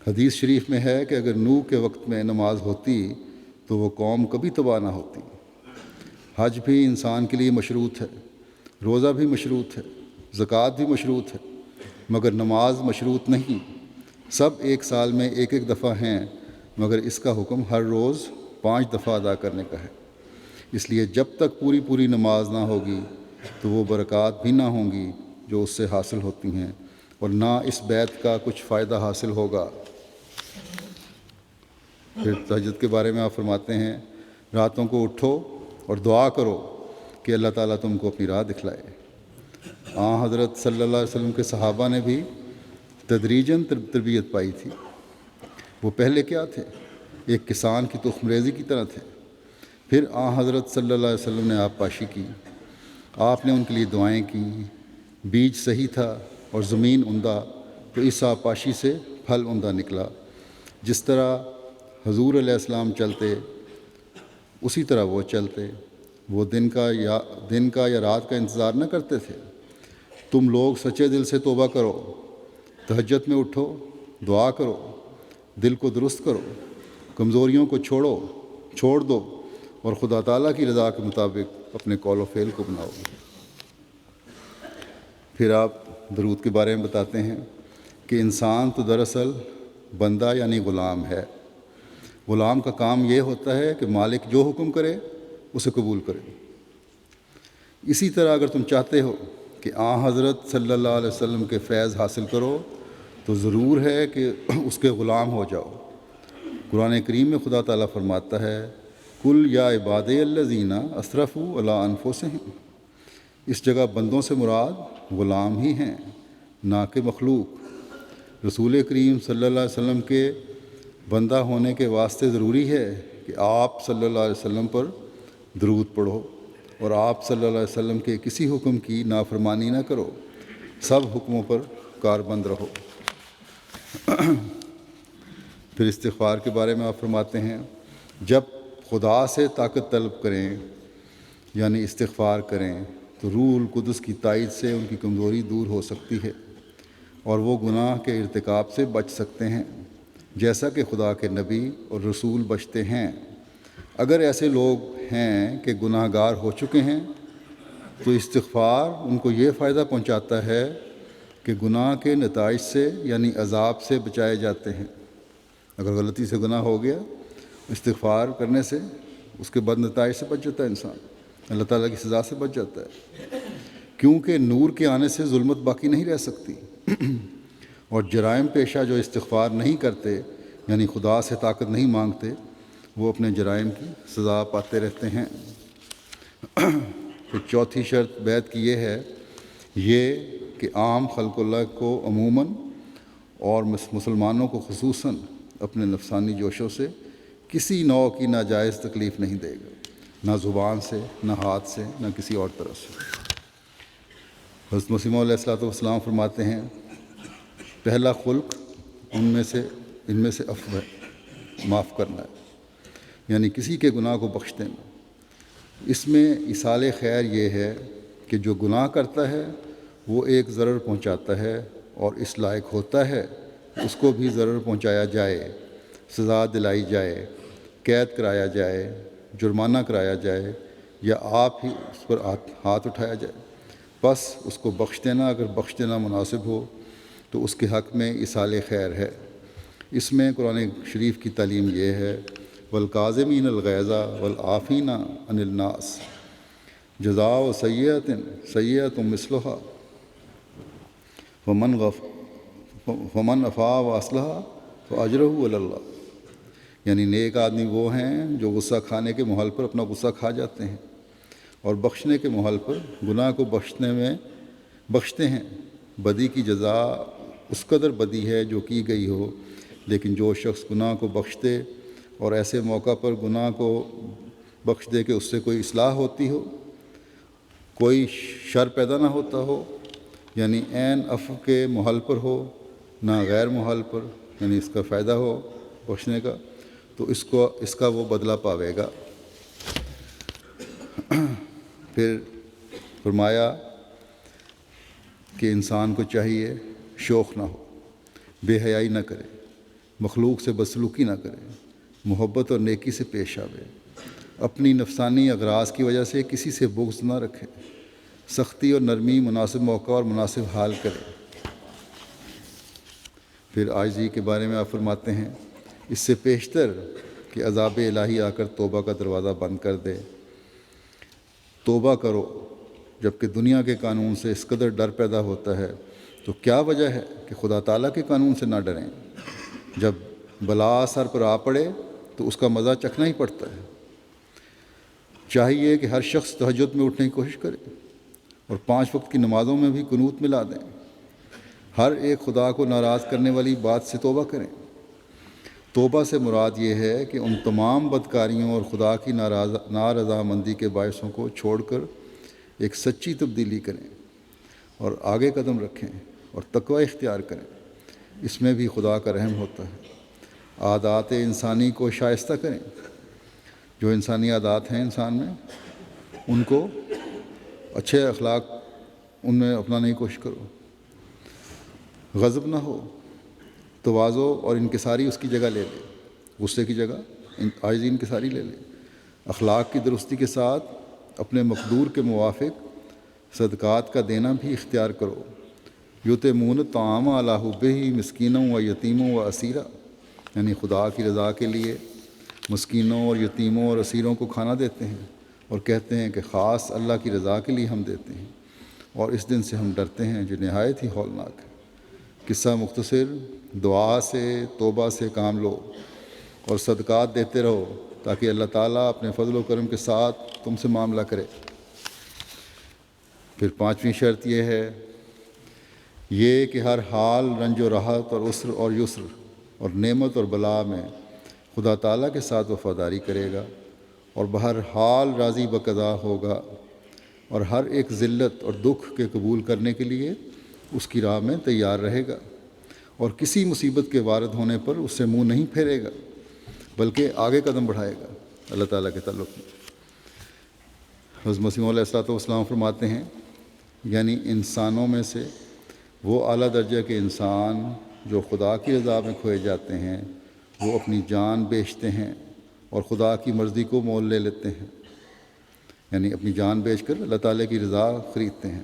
حدیث شریف میں ہے کہ اگر نوح کے وقت میں نماز ہوتی تو وہ قوم کبھی تباہ نہ ہوتی۔ حج بھی انسان کے لیے مشروط ہے، روزہ بھی مشروط ہے، زکوٰۃ بھی مشروط ہے، مگر نماز مشروط نہیں۔ سب ایک سال میں ایک دفعہ ہیں، مگر اس کا حکم ہر روز 5 دفعہ ادا کرنے کا ہے۔ اس لیے جب تک پوری نماز نہ ہوگی تو وہ برکات بھی نہ ہوں گی جو اس سے حاصل ہوتی ہیں، اور نہ اس بیعت کا کچھ فائدہ حاصل ہوگا۔ پھر تہجد کے بارے میں آپ فرماتے ہیں راتوں کو اٹھو اور دعا کرو کہ اللہ تعالیٰ تم کو اپنی راہ دکھلائے۔ حضرت صلی اللہ علیہ وسلم کے صحابہ نے بھی تدریجاً تربیت پائی تھی۔ وہ پہلے کیا تھے؟ ایک کسان کی تخم ریزی کی طرح تھے۔ پھر حضرت صلی اللہ علیہ وسلم نے آپ پاشی کی، آپ نے ان کے لیے دعائیں کیں، بیج صحیح تھا اور زمین عمدہ، تو اس آبپاشی سے پھل عمدہ نکلا۔ جس طرح حضور علیہ السلام چلتے اسی طرح وہ چلتے۔ وہ دن کا یا رات کا انتظار نہ کرتے تھے۔ تم لوگ سچے دل سے توبہ کرو، تہجد میں اٹھو، دعا کرو، دل کو درست کرو، کمزوریوں کو چھوڑ دو، اور خدا تعالیٰ کی رضا کے مطابق اپنے قول و فعل کو بناؤ۔ پھر آپ درود کے بارے میں بتاتے ہیں کہ انسان تو دراصل بندہ یعنی غلام ہے۔ غلام کا کام یہ ہوتا ہے کہ مالک جو حکم کرے اسے قبول کرے۔ اسی طرح اگر تم چاہتے ہو کہ حضرت صلی اللہ علیہ وسلم کے فیض حاصل کرو تو ضرور ہے کہ اس کے غلام ہو جاؤ۔ قرآن کریم میں خدا تعالیٰ فرماتا ہے کل یا عبادی الذین اسرفوا علی انفسہم۔ اس جگہ بندوں سے مراد غلام ہی ہیں، نہ کہ مخلوق۔ رسول کریم صلی اللہ علیہ وسلم کے بندہ ہونے کے واسطے ضروری ہے کہ آپ صلی اللہ علیہ وسلم پر درود پڑھو اور آپ صلی اللہ علیہ وسلم کے کسی حکم کی نافرمانی نہ کرو، سب حکموں پر کاربند رہو۔ پھر استغفار کے بارے میں آپ فرماتے ہیں، جب خدا سے طاقت طلب کریں یعنی استغفار کریں تو روح القدس کی تائید سے ان کی کمزوری دور ہو سکتی ہے اور وہ گناہ کے ارتکاب سے بچ سکتے ہیں، جیسا کہ خدا کے نبی اور رسول بچتے ہیں۔ اگر ایسے لوگ ہیں کہ گناہ گار ہو چکے ہیں تو استغفار ان کو یہ فائدہ پہنچاتا ہے کہ گناہ کے نتائج سے یعنی عذاب سے بچائے جاتے ہیں۔ اگر غلطی سے گناہ ہو گیا، استغفار کرنے سے اس کے بد نتائج سے بچ جاتا ہے انسان، اللہ تعالیٰ کی سزا سے بچ جاتا ہے، کیونکہ نور کے آنے سے ظلمت باقی نہیں رہ سکتی، اور جرائم پیشہ جو استغفار نہیں کرتے یعنی خدا سے طاقت نہیں مانگتے، وہ اپنے جرائم کی سزا پاتے رہتے ہیں۔ پھر چوتھی شرط بیعت کی یہ ہے، یہ کہ عام خلق اللہ کو عموماً اور مسلمانوں کو خصوصاً اپنے نفسانی جوشوں سے کسی نوع کی ناجائز تکلیف نہیں دے گا، نہ زبان سے، نہ ہاتھ سے، نہ کسی اور طرح سے۔ حضرت مسیح موعود علیہ السلام فرماتے ہیں، پہلا خلق ان میں سے عفو ہے، معاف کرنا ہے، یعنی کسی کے گناہ کو بخش دینا۔ اس میں ایصال خیر یہ ہے کہ جو گناہ کرتا ہے وہ ایک ضرر پہنچاتا ہے اور اس لائق ہوتا ہے اس کو بھی ضرر پہنچایا جائے، سزا دلائی جائے، قید کرایا جائے، جرمانہ کرایا جائے، یا آپ ہی اس پر ہاتھ اٹھایا جائے، بس اس کو بخش دینا اگر بخش دینا مناسب ہو تو اس کے حق میں ایصال خیر ہے۔ اس میں قرآن شریف کی تعلیم یہ ہے، والکاظمین الغیظ والعافین عن الناس جزاء سیئۃ سیئۃ مثلھا فمن عفا واصلح فاجرہ علی اللہ، یعنی نیک آدمی وہ ہیں جو غصہ کھانے کے محل پر اپنا غصہ کھا جاتے ہیں اور بخشنے کے محل پر گناہ کو بخشتے ہیں۔ بدی کی جزا اس قدر بدی ہے جو کی گئی ہو، لیکن جو شخص گناہ کو بخش دے اور ایسے موقع پر گناہ کو بخش دے کہ اس سے کوئی اصلاح ہوتی ہو، کوئی شر پیدا نہ ہوتا ہو، یعنی عین عفو کے محل پر ہو نہ غیر محل پر، یعنی اس کا فائدہ ہو بخشنے کا، تو اس کا وہ بدلہ پاوے گا۔ پھر فرمایا کہ انسان کو چاہیے شوق نہ ہو، بے حیائی نہ کرے، مخلوق سے بدسلوکی نہ کرے، محبت اور نیکی سے پیش آوے، اپنی نفسانی اغراض کی وجہ سے کسی سے بغض نہ رکھے، سختی اور نرمی مناسب موقع اور مناسب حال کرے۔ پھر عاجزی کے بارے میں آپ فرماتے ہیں، اس سے پیشتر کہ عذاب الہی آ کر توبہ کا دروازہ بند کر دے، توبہ کرو۔ جبکہ دنیا کے قانون سے اس قدر ڈر پیدا ہوتا ہے تو کیا وجہ ہے کہ خدا تعالیٰ کے قانون سے نہ ڈریں؟ جب بلا سر پر آ پڑے تو اس کا مزہ چکھنا ہی پڑتا ہے۔ چاہیے کہ ہر شخص تہجد میں اٹھنے کی کوشش کرے اور 5 وقت کی نمازوں میں بھی قنوت ملا دیں۔ ہر ایک خدا کو ناراض کرنے والی بات سے توبہ کریں۔ توبہ سے مراد یہ ہے کہ ان تمام بدکاریوں اور خدا کی نارضامندی کے باعثوں کو چھوڑ کر ایک سچی تبدیلی کریں اور آگے قدم رکھیں اور تقوی اختیار کریں۔ اس میں بھی خدا کا رحم ہوتا ہے۔ عادات انسانی کو شائستہ کریں، جو انسانی عادات ہیں انسان میں ان کو اچھے اخلاق ان میں اپنانے کی کوشش کرو۔ غضب نہ ہو، تواضع اور انکساری اس کی جگہ لے لے، غصے کی جگہ عاجزی انکساری لے لے۔ اخلاق کی درستی کے ساتھ اپنے مقدور کے موافق صدقات کا دینا بھی اختیار کرو۔ یطعمون الطعام علی حبہ مسکینا و یتیما و اسیرا، یعنی خدا کی رضا کے لیے مسکینوں اور یتیموں اور اسیروں کو کھانا دیتے ہیں اور کہتے ہیں کہ خاص اللہ کی رضا کے لیے ہم دیتے ہیں اور اس دن سے ہم ڈرتے ہیں جو نہایت ہی ہولناک ہے۔ قصہ مختصر، دعا سے توبہ سے کام لو اور صدقات دیتے رہو تاکہ اللہ تعالیٰ اپنے فضل و کرم کے ساتھ تم سے معاملہ کرے۔ پھر 5ویں شرط یہ ہے، یہ کہ ہر حال رنج و راحت اور عسر اور یسر اور نعمت اور بلا میں خدا تعالیٰ کے ساتھ وفاداری کرے گا اور بہرحال راضی بقضا ہوگا، اور ہر ایک ذلت اور دکھ کے قبول کرنے کے لیے اس کی راہ میں تیار رہے گا، اور کسی مصیبت کے وارد ہونے پر اس سے منہ نہیں پھیرے گا بلکہ آگے قدم بڑھائے گا اللہ تعالیٰ کے تعلق میں۔ حضرت مسیح علیہ الصلوۃ والسلام فرماتے ہیں یعنی انسانوں میں سے وہ اعلیٰ درجہ کے انسان جو خدا کی رضا میں کھوئے جاتے ہیں وہ اپنی جان بیچتے ہیں اور خدا کی مرضی کو مول لے لیتے ہیں، یعنی اپنی جان بیچ کر اللہ تعالیٰ کی رضا خریدتے ہیں،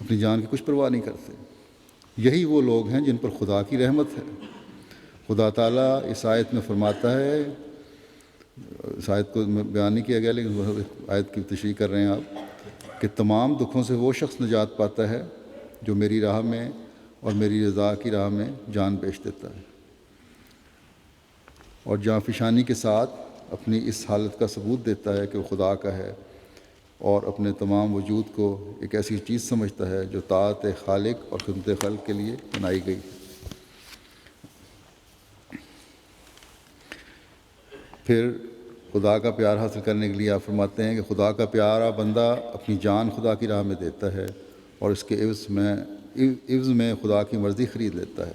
اپنی جان کی کچھ پرواہ نہیں کرتے۔ یہی وہ لوگ ہیں جن پر خدا کی رحمت ہے۔ خدا تعالیٰ اس آیت میں فرماتا ہے، اس آیت کو بیان نہیں کیا گیا لیکن آیت کی تشریح کر رہے ہیں آپ، کہ تمام دکھوں سے وہ شخص نجات پاتا ہے جو میری راہ میں اور میری رضا کی راہ میں جان بیچ دیتا ہے، اور جاں فشانی کے ساتھ اپنی اس حالت کا ثبوت دیتا ہے کہ وہ خدا کا ہے اور اپنے تمام وجود کو ایک ایسی چیز سمجھتا ہے جو طاعت خالق اور خدمت خلق کے لیے بنائی گئی۔ پھر خدا کا پیار حاصل کرنے کے لیے آپ فرماتے ہیں کہ خدا کا پیارا بندہ اپنی جان خدا کی راہ میں دیتا ہے اور اس کے عوض میں خدا کی مرضی خرید لیتا ہے۔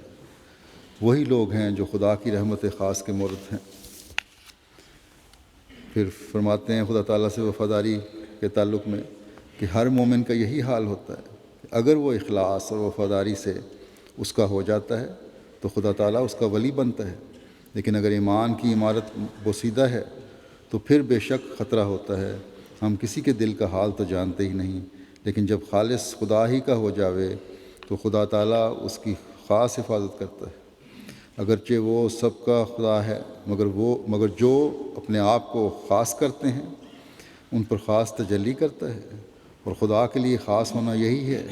وہی لوگ ہیں جو خدا کی رحمت خاص کے مورد ہیں۔ پھر فرماتے ہیں خدا تعالیٰ سے وفاداری کے تعلق میں کہ ہر مومن کا یہی حال ہوتا ہے کہ اگر وہ اخلاص اور وفاداری سے اس کا ہو جاتا ہے تو خدا تعالیٰ اس کا ولی بنتا ہے، لیکن اگر ایمان کی عمارت بوسیدہ ہے تو پھر بے شک خطرہ ہوتا ہے۔ ہم کسی کے دل کا حال تو جانتے ہی نہیں، لیکن جب خالص خدا ہی کا ہو جاوے تو خدا تعالیٰ اس کی خاص حفاظت کرتا ہے، اگرچہ وہ سب کا خدا ہے، مگر جو اپنے آپ کو خاص کرتے ہیں ان پر خاص تجلی کرتا ہے۔ اور خدا کے لیے خاص ہونا یہی ہے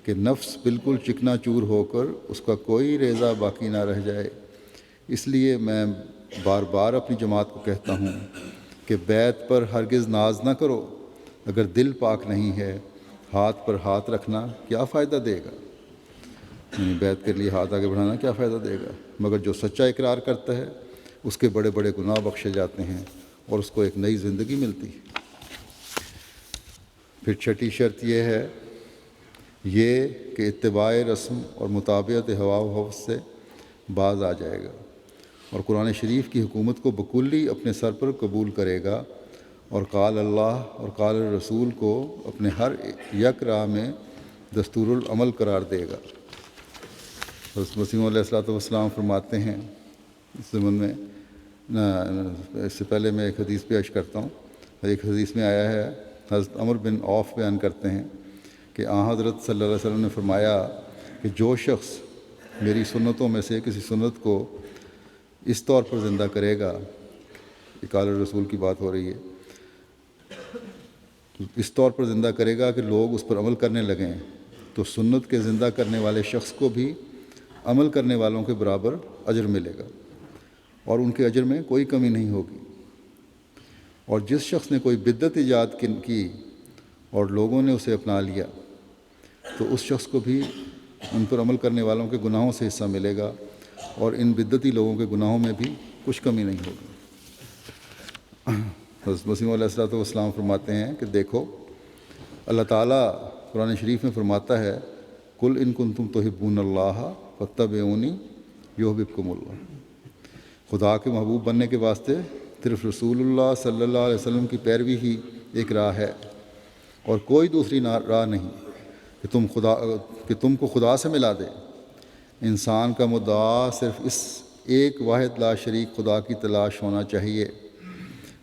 کہ نفس بالکل چکنا چور ہو کر اس کا کوئی ریزہ باقی نہ رہ جائے۔ اس لیے میں بار بار اپنی جماعت کو کہتا ہوں کہ بیت پر ہرگز ناز نہ کرو، اگر دل پاک نہیں ہے ہاتھ پر ہاتھ رکھنا کیا فائدہ دے گا، یعنی بیت کے لیے ہاتھ آگے بڑھانا کیا فائدہ دے گا، مگر جو سچا اقرار کرتا ہے اس کے بڑے بڑے گناہ بخشے جاتے ہیں اور اس کو ایک نئی زندگی ملتی ہے۔ پھر چھٹی شرط یہ کہ اتباع رسم اور مطابعت ہوا و ہوس سے باز آ جائے گا اور قرآن شریف کی حکومت کو بکلی اپنے سر پر قبول کرے گا، اور قال اللہ اور قال الرسول کو اپنے ہر یک راہ میں دستور العمل قرار دے گا۔ حضرت مسیح علیہ الصلوۃ والسلام فرماتے ہیں اس ضمن میں، اس سے پہلے میں ایک حدیث پیش کرتا ہوں۔ ایک حدیث میں آیا ہے، حضرت عمر بن عوف بیان کرتے ہیں کہ حضرت صلی اللہ علیہ وسلم نے فرمایا کہ جو شخص میری سنتوں میں سے کسی سنت کو اس طور پر زندہ کرے گا، یہ قال الرسول کی بات ہو رہی ہے، اس طور پر زندہ کرے گا کہ لوگ اس پر عمل کرنے لگیں، تو سنت کے زندہ کرنے والے شخص کو بھی عمل کرنے والوں کے برابر اجر ملے گا اور ان کے اجر میں کوئی کمی نہیں ہوگی۔ اور جس شخص نے کوئی بدعت ایجاد کی اور لوگوں نے اسے اپنا لیا تو اس شخص کو بھی ان پر عمل کرنے والوں کے گناہوں سے حصہ ملے گا اور ان بدعتی لوگوں کے گناہوں میں بھی کچھ کمی نہیں ہوگی۔ حضرت مسیح علیہ الصلوۃ والسلام فرماتے ہیں کہ دیکھو، اللہ تعالیٰ قرآن شریف میں فرماتا ہے قل ان کنتم تحبون اللہ فاتبعونی یحببکم اللہ۔ خدا کے محبوب بننے کے واسطے صرف رسول اللہ صلی اللہ علیہ وسلم کی پیروی ہی ایک راہ ہے اور کوئی دوسری راہ نہیں کہ تم کو خدا سے ملا دے۔ انسان کا مدعا صرف اس ایک واحد لا شریک خدا کی تلاش ہونا چاہیے،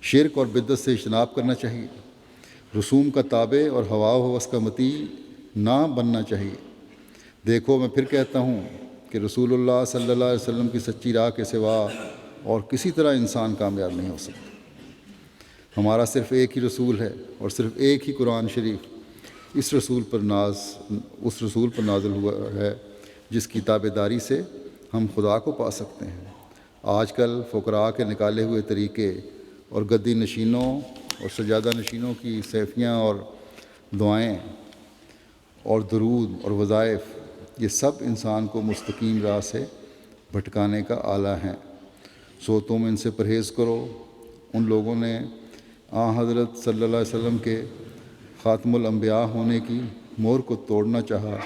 شرک اور بدعت سے اجتناب کرنا چاہیے، رسوم کا تابع اور ہوا و ہوس کا مطیع نہ بننا چاہیے۔ دیکھو، میں پھر کہتا ہوں کہ رسول اللہ صلی اللہ علیہ وسلم کی سچی راہ کے سوا اور کسی طرح انسان کامیاب نہیں ہو سکتا۔ ہمارا صرف ایک ہی رسول ہے اور صرف ایک ہی قرآن شریف اس رسول پر نازل ہوا ہے جس کی تابع داری سے ہم خدا کو پا سکتے ہیں۔ آج کل فقراء کے نکالے ہوئے طریقے اور گدی نشینوں اور سجادہ نشینوں کی سیفیاں اور دعائیں اور درود اور وظائف، یہ سب انسان کو مستقیم راہ سے بھٹکانے کا آلہ ہیں۔ سو تم ان سے پرہیز کرو۔ ان لوگوں نے حضرت صلی اللہ علیہ وسلم کے خاتم الانبیاء ہونے کی مہر کو توڑنا چاہا،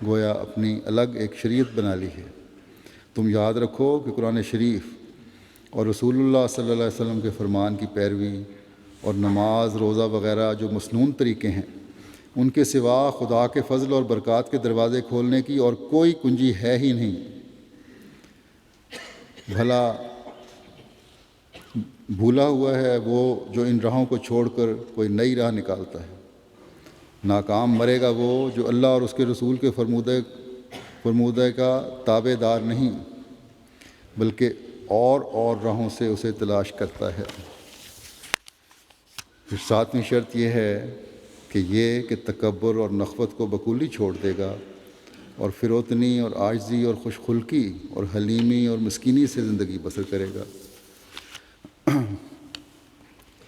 گویا اپنی الگ ایک شریعت بنا لی ہے۔ تم یاد رکھو کہ قرآن شریف اور رسول اللہ صلی اللہ علیہ وسلم کے فرمان کی پیروی اور نماز، روزہ وغیرہ جو مسنون طریقے ہیں، ان کے سوا خدا کے فضل اور برکات کے دروازے کھولنے کی اور کوئی کنجی ہے ہی نہیں۔ بھلا بھولا ہوا ہے وہ جو ان راہوں کو چھوڑ کر کوئی نئی راہ نکالتا ہے۔ ناکام مرے گا وہ جو اللہ اور اس کے رسول کے فرمودہ کا تابع دار نہیں، بلکہ اور راہوں سے اسے تلاش کرتا ہے۔ پھر 7ویں شرط یہ ہے کہ تکبر اور نخوت کو بکلی چھوڑ دے گا اور فروتنی اور عاجزی اور خوش خلقی اور حلیمی اور مسکینی سے زندگی بسر کرے گا۔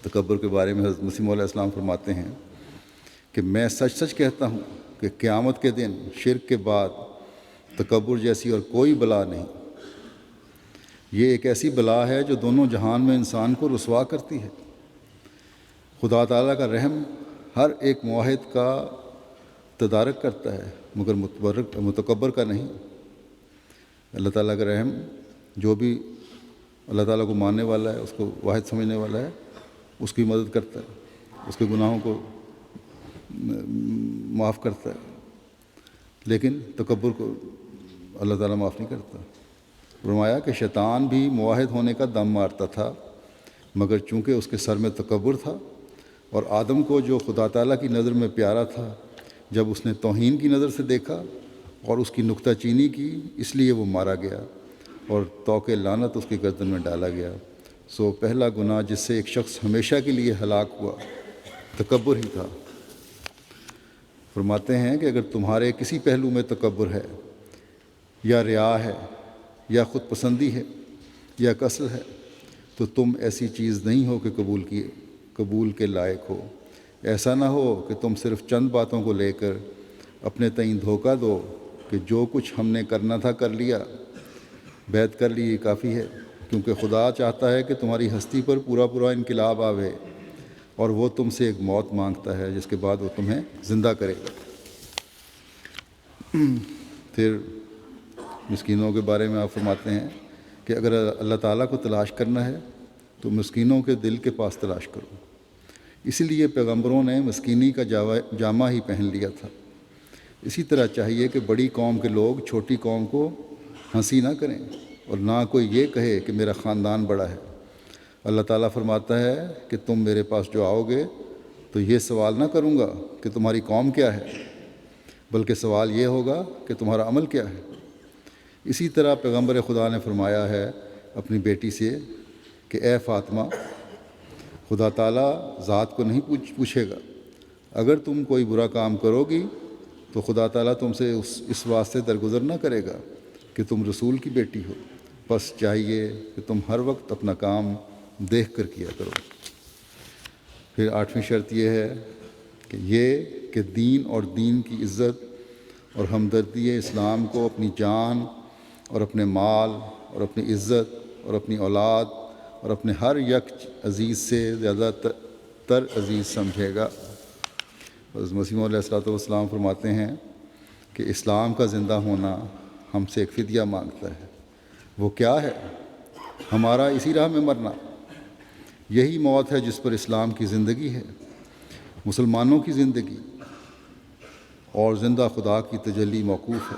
تکبر کے بارے میں حضرت مسیح علیہ السلام فرماتے ہیں کہ میں سچ سچ کہتا ہوں کہ قیامت کے دن شرک کے بعد تکبر جیسی اور کوئی بلا نہیں۔ یہ ایک ایسی بلا ہے جو دونوں جہان میں انسان کو رسوا کرتی ہے۔ خدا تعالیٰ کا رحم ہر ایک موحد کا تدارک کرتا ہے، مگر متکبر کا نہیں۔ اللہ تعالیٰ کا رحم جو بھی اللہ تعالیٰ کو ماننے والا ہے، اس کو واحد سمجھنے والا ہے، اس کی مدد کرتا ہے، اس کے گناہوں کو معاف کرتا ہے، لیکن تکبر کو اللہ تعالیٰ معاف نہیں کرتا۔ فرمایا کہ شیطان بھی موحد ہونے کا دم مارتا تھا، مگر چونکہ اس کے سر میں تکبر تھا اور آدم کو جو خدا تعالیٰ کی نظر میں پیارا تھا، جب اس نے توہین کی نظر سے دیکھا اور اس کی نکتہ چینی کی، اس لیے وہ مارا گیا اور توق لعنت اس کی گردن میں ڈالا گیا۔ سو پہلا گناہ جس سے ایک شخص ہمیشہ کے لیے ہلاک ہوا تکبر ہی تھا۔ فرماتے ہیں کہ اگر تمہارے کسی پہلو میں تکبر ہے یا ریا ہے یا خود پسندی ہے یا کسل ہے تو تم ایسی چیز نہیں ہو کہ قبول کے لائق ہو۔ ایسا نہ ہو کہ تم صرف چند باتوں کو لے کر اپنے تئیں دھوکہ دو کہ جو کچھ ہم نے کرنا تھا کر لیا، بیعت کر لی، یہ کافی ہے، کیونکہ خدا چاہتا ہے کہ تمہاری ہستی پر پورا انقلاب آوے، اور وہ تم سے ایک موت مانگتا ہے جس کے بعد وہ تمہیں زندہ کرے گا۔ پھر مسکینوں کے بارے میں آپ فرماتے ہیں کہ اگر اللہ تعالیٰ کو تلاش کرنا ہے تو مسکینوں کے دل کے پاس تلاش کرو۔ اسی لیے پیغمبروں نے مسکینی کا جامہ ہی پہن لیا تھا۔ اسی طرح چاہیے کہ بڑی قوم کے لوگ چھوٹی قوم کو ہنسی نہ کریں اور نہ کوئی یہ کہے کہ میرا خاندان بڑا ہے۔ اللہ تعالیٰ فرماتا ہے کہ تم میرے پاس جو آؤ گے تو یہ سوال نہ کروں گا کہ تمہاری قوم کیا ہے، بلکہ سوال یہ ہوگا کہ تمہارا عمل کیا ہے۔ اسی طرح پیغمبر خدا نے فرمایا ہے اپنی بیٹی سے کہ اے فاطمہ، خدا تعالیٰ ذات کو نہیں پوچھے گا، اگر تم کوئی برا کام کرو گی تو خدا تعالیٰ تم سے اس واسطے درگزر نہ کرے گا کہ تم رسول کی بیٹی ہو، بس چاہیے کہ تم ہر وقت اپنا کام دیکھ کر کیا کرو۔ پھر 8ویں شرط یہ ہے کہ دین اور دین کی عزت اور ہمدردی اسلام کو اپنی جان اور اپنے مال اور اپنی عزت اور اپنی اولاد اور اپنے ہر یک عزیز سے زیادہ تر عزیز سمجھے گا۔ حضرت مسیح علیہ السلام فرماتے ہیں کہ اسلام کا زندہ ہونا ہم سے ایک فدیہ مانگتا ہے۔ وہ کیا ہے؟ ہمارا اسی راہ میں مرنا۔ یہی موت ہے جس پر اسلام کی زندگی ہے، مسلمانوں کی زندگی اور زندہ خدا کی تجلی موقوف ہے،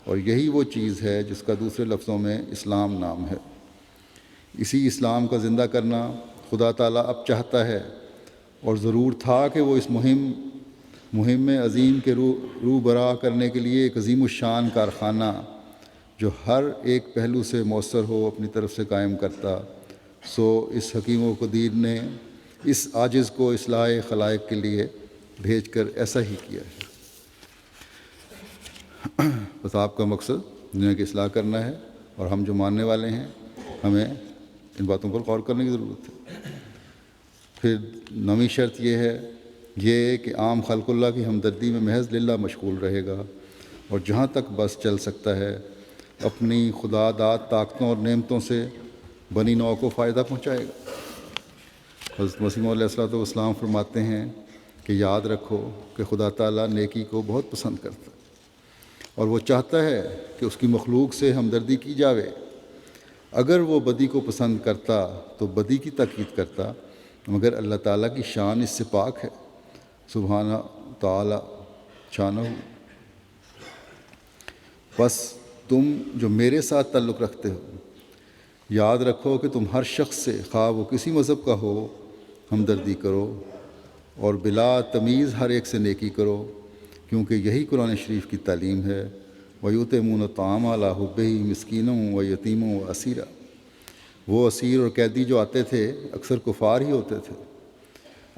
اور یہی وہ چیز ہے جس کا دوسرے لفظوں میں اسلام نام ہے۔ اسی اسلام کا زندہ کرنا خدا تعالیٰ اب چاہتا ہے، اور ضرور تھا کہ وہ اس مہم عظیم کے روح برآ کرنے کے لیے ایک عظیم الشان کارخانہ جو ہر ایک پہلو سے مؤثر ہو اپنی طرف سے قائم کرتا۔ سو اس حکیم و قدیر نے اس عاجز کو اصلاح خلائق کے لیے بھیج کر ایسا ہی کیا ہے۔ بس آپ کا مقصد دنیا کی اصلاح کرنا ہے، اور ہم جو ماننے والے ہیں ہمیں ان باتوں پر غور کرنے کی ضرورت ہے۔ پھر 9ویں شرط یہ ہے کہ عام خلق اللہ کی ہمدردی میں محض للہ مشغول رہے گا، اور جہاں تک بس چل سکتا ہے اپنی خدا داد طاقتوں اور نعمتوں سے بنی نوع کو فائدہ پہنچائے گا۔ حضرت مسیح موعود علیہ السلام فرماتے ہیں کہ یاد رکھو کہ خدا تعالیٰ نیکی کو بہت پسند کرتا ہے اور وہ چاہتا ہے کہ اس کی مخلوق سے ہمدردی کی جاوے۔ اگر وہ بدی کو پسند کرتا تو بدی کی تاکید کرتا، مگر اللہ تعالیٰ کی شان اس سے پاک ہے، سبحانہ تعالیٰ شانہ۔ بس تم جو میرے ساتھ تعلق رکھتے ہو، یاد رکھو کہ تم ہر شخص سے، خواہ وہ کسی مذہب کا ہو، ہمدردی کرو اور بلا تمیز ہر ایک سے نیکی کرو، کیونکہ یہی قرآن شریف کی تعلیم ہے۔ وَيُطْعِمُونَ الطَّعَامَ عَلَىٰ حُبِّهِ مِسْكِینًا وَیتیمًا وَاسِیرًا۔ وہ اسیر اور قیدی جو آتے تھے اکثر کفار ہی ہوتے تھے۔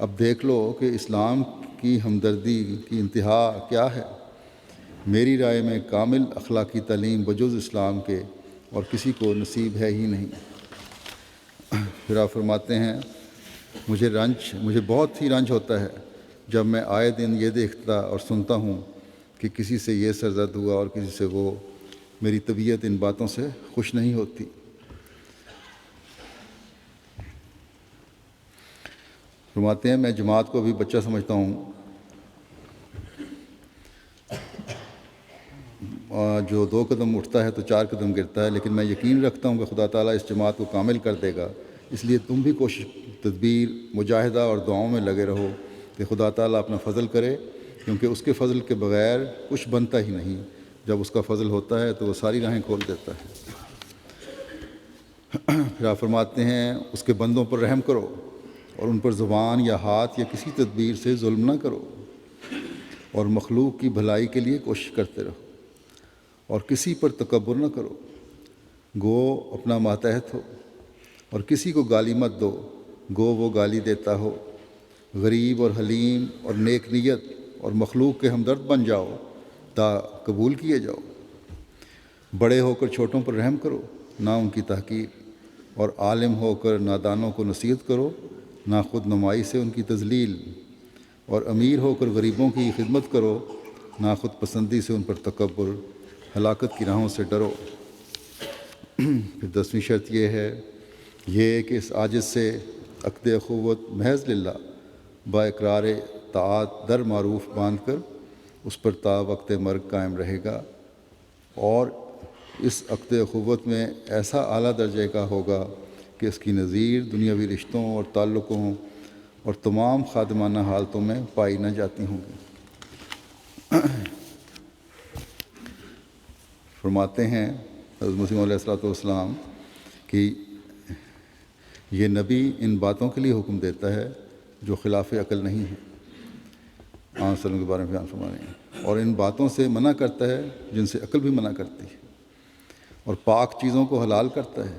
اب دیکھ لو کہ اسلام کی ہمدردی کی انتہا کیا ہے۔ میری رائے میں کامل اخلاقی تعلیم بجز اسلام کے اور کسی کو نصیب ہے ہی نہیں۔ پھر آپ فرماتے ہیں مجھے بہت ہی رنج ہوتا ہے جب میں آئے دن یہ دیکھتا اور سنتا ہوں کہ کسی سے یہ سرزد ہوا اور کسی سے وہ۔ میری طبیعت ان باتوں سے خوش نہیں ہوتی۔ فرماتے ہیں میں جماعت کو بھی بچہ سمجھتا ہوں، جو 2 قدم اٹھتا ہے تو 4 قدم گرتا ہے، لیکن میں یقین رکھتا ہوں کہ خدا تعالیٰ اس جماعت کو کامل کر دے گا۔ اس لیے تم بھی کوشش، تدبیر، مجاہدہ اور دعاؤں میں لگے رہو کہ خدا تعالیٰ اپنا فضل کرے، کیونکہ اس کے فضل کے بغیر کچھ بنتا ہی نہیں۔ جب اس کا فضل ہوتا ہے تو وہ ساری راہیں کھول دیتا ہے۔ پھر آپ فرماتے ہیں اس کے بندوں پر رحم کرو اور ان پر زبان یا ہاتھ یا کسی تدبیر سے ظلم نہ کرو، اور مخلوق کی بھلائی کے لیے کوشش کرتے رہو اور کسی پر تکبر نہ کرو، گو اپنا ماتحت ہو، اور کسی کو گالی مت دو، گو وہ گالی دیتا ہو۔ غریب اور حلیم اور نیک نیت اور مخلوق کے ہمدرد بن جاؤ تا قبول کیے جاؤ۔ بڑے ہو کر چھوٹوں پر رحم کرو، نہ ان کی تحقیر، اور عالم ہو کر نادانوں کو نصیحت کرو، نہ خود نمائی سے ان کی تذلیل، اور امیر ہو کر غریبوں کی خدمت کرو، نہ خود پسندی سے ان پر تکبر۔ ہلاکت کی راہوں سے ڈرو۔ پھر 10ویں شرط یہ ہے کہ اس عاجز سے عقد اخوت محض للہ با اقرار طاعت در معروف باندھ کر اس پر تا وقت مرگ قائم رہے گا، اور اس عقد اخوت میں ایسا اعلیٰ درجے کا ہوگا کہ اس کی نظیر دنیاوی رشتوں اور تعلقوں اور تمام خادمانہ حالتوں میں پائی نہ جاتی ہوں گی۔ فرماتے ہیں حضرت مسیح موعود علیہ السلام کہ یہ نبی ان باتوں کے لیے حکم دیتا ہے جو خلاف عقل نہیں ہے، آن وسلم کے بارے میں بیان فرما رہے ہیں، اور ان باتوں سے منع کرتا ہے جن سے عقل بھی منع کرتی ہے، اور پاک چیزوں کو حلال کرتا ہے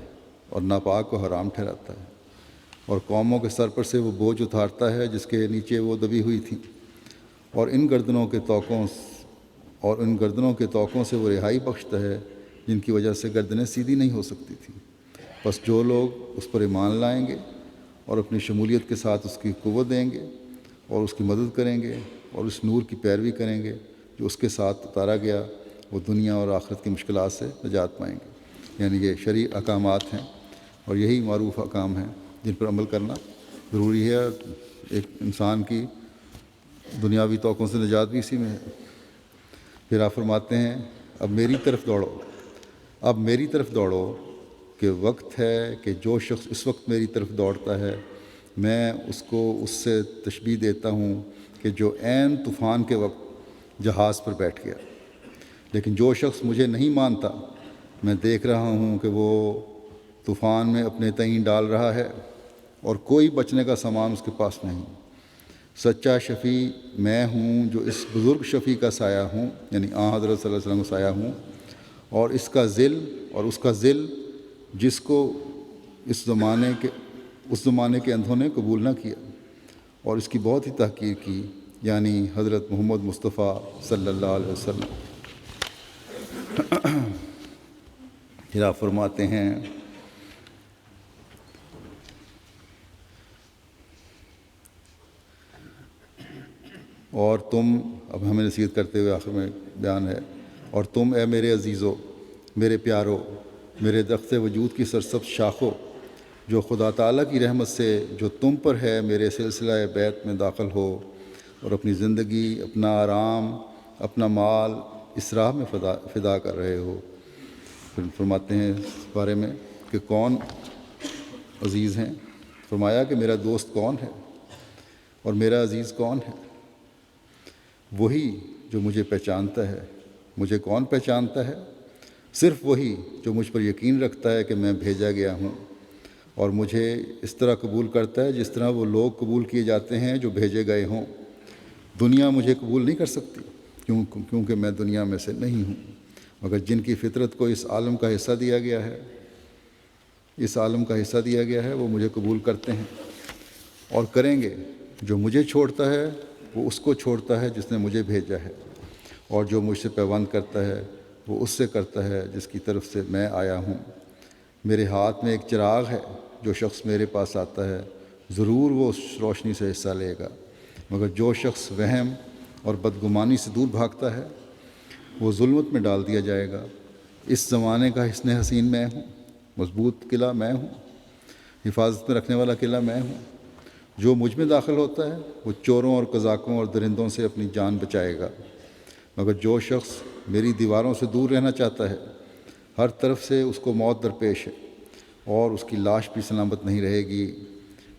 اور ناپاک کو حرام ٹھہراتا ہے، اور قوموں کے سر پر سے وہ بوجھ اتارتا ہے جس کے نیچے وہ دبی ہوئی تھیں، اور ان گردنوں کے توقوں سے وہ رہائی بخشتا ہے جن کی وجہ سے گردنیں سیدھی نہیں ہو سکتی تھیں۔ بس جو لوگ اس پر ایمان لائیں گے اور اپنی شمولیت کے ساتھ اس کی قوت دیں گے اور اس کی مدد کریں گے اور اس نور کی پیروی کریں گے جو اس کے ساتھ اتارا گیا، وہ دنیا اور آخرت کی مشکلات سے نجات پائیں گے۔ یعنی یہ شرعی احکامات ہیں اور یہی معروف احکام ہیں جن پر عمل کرنا ضروری ہے۔ ایک انسان کی دنیاوی توقوں سے نجات بھی اسی میں ہے۔ پھر آپ فرماتے ہیں اب میری طرف دوڑو کہ وقت ہے کہ جو شخص اس وقت میری طرف دوڑتا ہے میں اس کو اس سے تشبیہ دیتا ہوں کہ جو عین طوفان کے وقت جہاز پر بیٹھ گیا، لیکن جو شخص مجھے نہیں مانتا میں دیکھ رہا ہوں کہ وہ طوفان میں اپنے تئیں ڈال رہا ہے اور کوئی بچنے کا سامان اس کے پاس نہیں۔ سچا شفیع میں ہوں جو اس بزرگ شفیع کا سایہ ہوں، یعنی آن حضرت صلی اللہ علیہ وسلم کا سایہ ہوں، اور اس کا ذل جس کو اس زمانے کے اندھوں نے قبول نہ کیا اور اس کی بہت ہی تحقیر کی، یعنی حضرت محمد مصطفیٰ صلی اللہ علیہ وسلم۔ پھر آپ فرماتے ہیں اور تم، اب ہمیں نصیحت کرتے ہوئے آخر میں بیان ہے، اور تم اے میرے عزیزو، میرے پیارو، میرے درخت وجود کی سرسبز شاخوں جو خدا تعالیٰ کی رحمت سے جو تم پر ہے میرے سلسلہ بیت میں داخل ہو اور اپنی زندگی، اپنا آرام، اپنا مال اس راہ میں فدا کر رہے ہو۔ پھر فرماتے ہیں اس بارے میں کہ کون عزیز ہیں؟ فرمایا کہ میرا دوست کون ہے اور میرا عزیز کون ہے؟ وہی جو مجھے پہچانتا ہے۔ مجھے کون پہچانتا ہے؟ صرف وہی جو مجھ پر یقین رکھتا ہے کہ میں بھیجا گیا ہوں اور مجھے اس طرح قبول کرتا ہے جس طرح وہ لوگ قبول کیے جاتے ہیں جو بھیجے گئے ہوں۔ دنیا مجھے قبول نہیں کر سکتی کیونکہ میں دنیا میں سے نہیں ہوں، مگر جن کی فطرت کو اس عالم کا حصہ دیا گیا ہے وہ مجھے قبول کرتے ہیں اور کریں گے۔ جو مجھے چھوڑتا ہے وہ اس کو چھوڑتا ہے جس نے مجھے بھیجا ہے، اور جو مجھ سے پیوند کرتا ہے وہ اس سے کرتا ہے جس کی طرف سے میں آیا ہوں۔ میرے ہاتھ میں ایک چراغ ہے، جو شخص میرے پاس آتا ہے ضرور وہ اس روشنی سے حصہ لے گا، مگر جو شخص وہم اور بدگمانی سے دور بھاگتا ہے وہ ظلمت میں ڈال دیا جائے گا۔ اس زمانے کا حسن حسین میں ہوں، مضبوط قلعہ میں ہوں، حفاظت میں رکھنے والا قلعہ میں ہوں۔ جو مجھ میں داخل ہوتا ہے وہ چوروں اور قزاقوں اور درندوں سے اپنی جان بچائے گا، مگر جو شخص میری دیواروں سے دور رہنا چاہتا ہے ہر طرف سے اس کو موت درپیش ہے اور اس کی لاش بھی سلامت نہیں رہے گی۔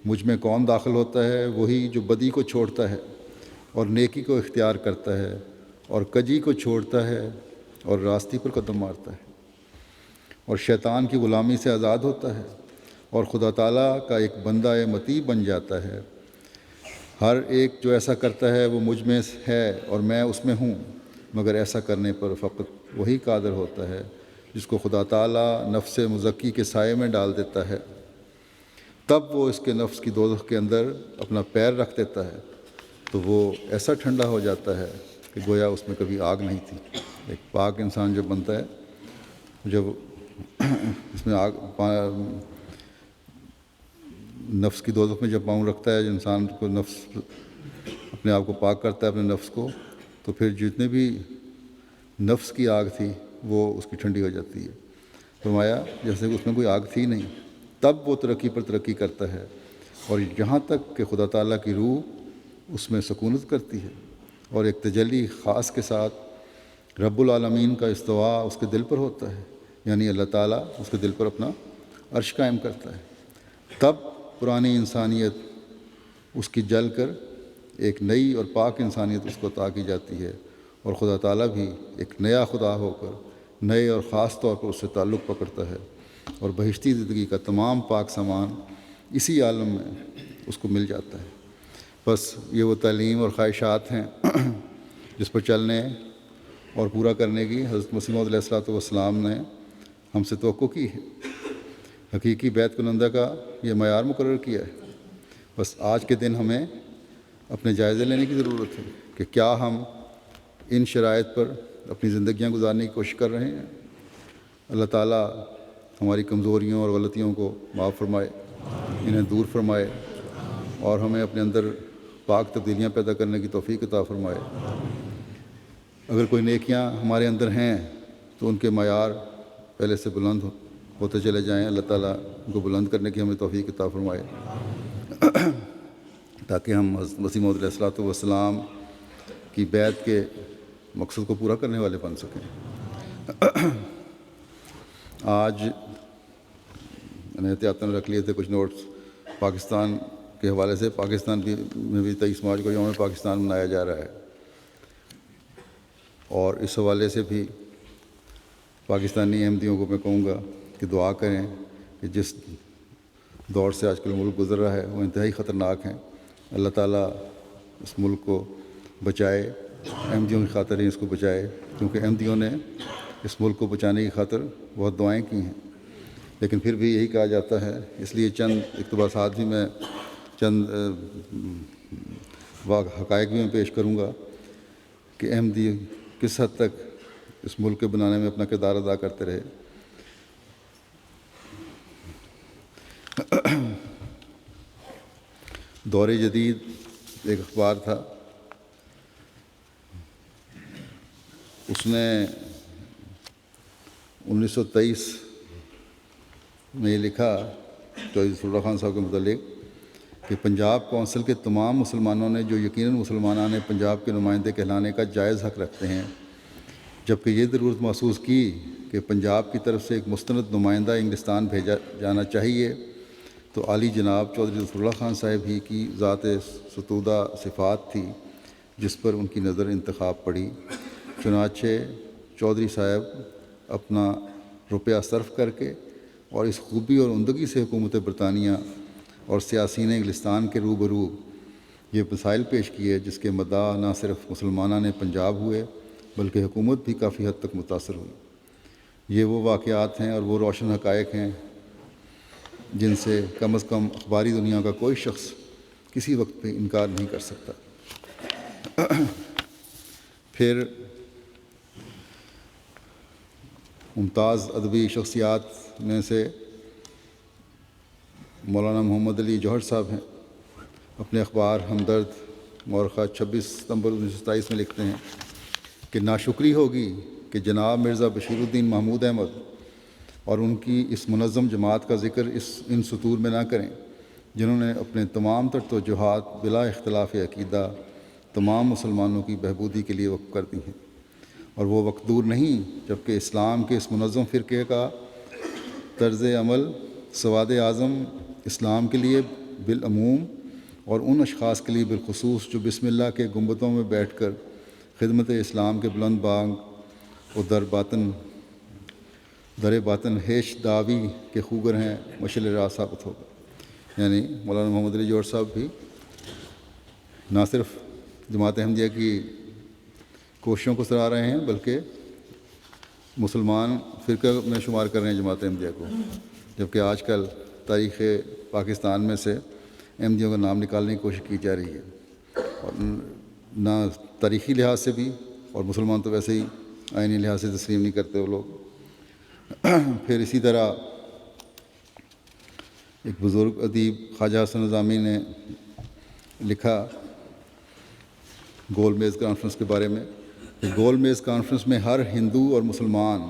مجھ میں کون داخل ہوتا ہے؟ وہی جو بدی کو چھوڑتا ہے اور نیکی کو اختیار کرتا ہے اور کجی کو چھوڑتا ہے اور راستی پر قدم مارتا ہے اور شیطان کی غلامی سے آزاد ہوتا ہے اور خدا تعالیٰ کا ایک بندہ مطیع بن جاتا ہے۔ ہر ایک جو ایسا کرتا ہے وہ مجھ میں ہے اور میں اس میں ہوں، مگر ایسا کرنے پر فقط وہی قادر ہوتا ہے جس کو خدا تعالیٰ نفس مزکی کے سائے میں ڈال دیتا ہے۔ تب وہ اس کے نفس کی دوزخ کے اندر اپنا پیر رکھ دیتا ہے تو وہ ایسا ٹھنڈا ہو جاتا ہے کہ گویا اس میں کبھی آگ نہیں تھی۔ ایک پاک انسان جب بنتا ہے، جب اس میں نفس کی دوزخ میں جب پاؤں رکھتا ہے، جو انسان کو نفس اپنے آپ کو پاک کرتا ہے اپنے نفس کو، تو پھر جتنے بھی نفس کی آگ تھی وہ اس کی ٹھنڈی ہو جاتی ہے۔ فرمایا جیسے کہ اس میں کوئی آگ تھی نہیں، تب وہ ترقی پر ترقی کرتا ہے اور یہاں تک کہ خدا تعالیٰ کی روح اس میں سکونت کرتی ہے اور ایک تجلی خاص کے ساتھ رب العالمین کا استواء اس کے دل پر ہوتا ہے، یعنی اللہ تعالیٰ اس کے دل پر اپنا عرش قائم کرتا ہے۔ تب پرانی انسانیت اس کی جل کر ایک نئی اور پاک انسانیت اس کو عطا کی جاتی ہے اور خدا تعالیٰ بھی ایک نیا خدا ہو کر نئے اور خاص طور پر اس سے تعلق پکڑتا ہے اور بہشتی زندگی کا تمام پاک سامان اسی عالم میں اس کو مل جاتا ہے۔ بس یہ وہ تعلیم اور خواہشات ہیں جس پر چلنے اور پورا کرنے کی حضرت مسیح موعود علیہ السلام نے ہم سے توقع کی ہے۔ حقیقی بیت کنندہ کا یہ معیار مقرر کیا ہے۔ بس آج کے دن ہمیں اپنے جائزے لینے کی ضرورت ہے کہ کیا ہم ان شرائط پر اپنی زندگیاں گزارنے کی کوشش کر رہے ہیں۔ اللہ تعالیٰ ہماری کمزوریوں اور غلطیوں کو معاف فرمائے، انہیں دور فرمائے اور ہمیں اپنے اندر پاک تبدیلیاں پیدا کرنے کی توفیق عطا فرمائے۔ اگر کوئی نیکیاں ہمارے اندر ہیں تو ان کے معیار پہلے سے بلند ہوتے چلے جائیں۔ اللہ تعالیٰ ان کو بلند کرنے کی ہمیں توفیق عطا فرمائے تاکہ ہم حضرت مسیح موعود علیہ السلام کی بیعت کے مقصد کو پورا کرنے والے بن سکیں۔ آج میں نے احتیاطاً رکھ لیے تھے کچھ نوٹس پاکستان کے حوالے سے۔ پاکستان میں بھی 23 مارچ کو یوم پاکستان منایا جا رہا ہے اور اس حوالے سے بھی پاکستانی احمدیوں کو میں کہوں گا کہ دعا کریں کہ جس دور سے آج کل ملک گزر رہا ہے وہ انتہائی خطرناک ہیں۔ اللہ تعالیٰ اس ملک کو بچائے، احمدیوں کی خاطر ہی اس کو بچائے، کیونکہ احمدیوں نے اس ملک کو بچانے کی خاطر بہت دعائیں کی ہیں، لیکن پھر بھی یہی کہا جاتا ہے۔ اس لیے چند اقتباسات بھی میں چند حقائق بھی میں پیش کروں گا کہ احمدی کس حد تک اس ملک کے بنانے میں اپنا کردار ادا کرتے رہے۔ دور جدید ایک اخبار تھا، اس نے 1923 میں یہ لکھا چودھری ظفر اللہ خان صاحب کے متعلق کہ پنجاب کونسل کے تمام مسلمانوں نے جو یقیناً مسلمانان پنجاب کے نمائندے کہلانے کا جائز حق رکھتے ہیں، جبکہ یہ ضرورت محسوس کی کہ پنجاب کی طرف سے ایک مستند نمائندہ انگلستان بھیجا جانا چاہیے، تو عالی جناب چودھری ظفر اللہ خان صاحب ہی کی ذات ستودہ صفات تھی جس پر ان کی نظر انتخاب پڑی۔ چنانچہ چودھری صاحب اپنا روپیہ صرف کر کے اور اس خوبی اور عمدگی سے حکومت برطانیہ اور سیاسین انگلستان کے روبرو یہ مسائل پیش کیے جس کے مدعا نہ صرف مسلمانان پنجاب ہوئے بلکہ حکومت بھی کافی حد تک متاثر ہوئی۔ یہ وہ واقعات ہیں اور وہ روشن حقائق ہیں جن سے کم از کم اخباری دنیا کا کوئی شخص کسی وقت پہ انکار نہیں کر سکتا۔ پھر ممتاز ادبی شخصیات میں سے مولانا محمد علی جوہر صاحب ہیں۔ اپنے اخبار ہمدرد مورخہ 26 ستمبر 1927 میں لکھتے ہیں کہ ناشکری ہوگی کہ جناب مرزا بشیر الدین محمود احمد اور ان کی اس منظم جماعت کا ذکر ان سطور میں نہ کریں جنہوں نے اپنے تمام تر توجہات بلا اختلاف عقیدہ تمام مسلمانوں کی بہبودی کے لیے وقف کر دی ہیں، اور وہ وقت دور نہیں جبکہ اسلام کے اس منظم فرقے کا طرز عمل سواد اعظم اسلام کے لیے بالعموم اور ان اشخاص کے لیے بالخصوص جو بسم اللہ کے گنبدوں میں بیٹھ کر خدمت اسلام کے بلند بانگ اور در باطن ہیش دعوی کے خوگر ہیں مشعل راہ ثابت ہوگا۔ یعنی مولانا محمد علی جوہر صاحب بھی نہ صرف جماعت احمدیہ کی کوششوں کو سراہ رہے ہیں بلکہ مسلمان فرقہ میں شمار کر رہے ہیں جماعت احمدیہ کو، جبکہ آج کل تاریخ پاکستان میں سے احمدیوں کا نام نکالنے کی کوشش کی جا رہی ہے، اور نہ تاریخی لحاظ سے بھی، اور مسلمان تو ویسے ہی آئینی لحاظ سے تسلیم نہیں کرتے وہ لوگ۔ پھر اسی طرح ایک بزرگ ادیب خواجہ حسن نظامی نے لکھا گول میز کانفرنس کے بارے میں کہ گول میز کانفرنس میں ہر ہندو اور مسلمان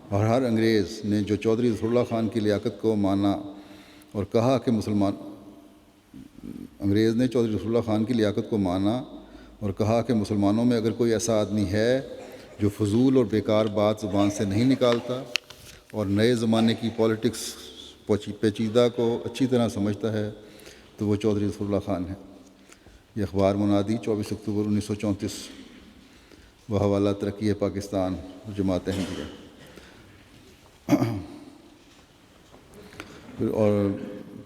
اور ہر انگریز نے جو چودھری ظفر اللہ خان کی لیاقت کو مانا اور کہا کہ انگریز نے چودھری ظفر اللہ خان کی لیاقت کو مانا اور کہا کہ مسلمانوں میں اگر کوئی ایسا آدمی ہے جو فضول اور بیکار بات زبان سے نہیں نکالتا اور نئے زمانے کی پالیٹکس پیچیدہ کو اچھی طرح سمجھتا ہے تو وہ چودھری ظفر اللہ خان ہے۔ یہ اخبار منادی 24 اکتوبر 1934 بحوالہ ترقی پاکستان اور جماعت احمدیہ۔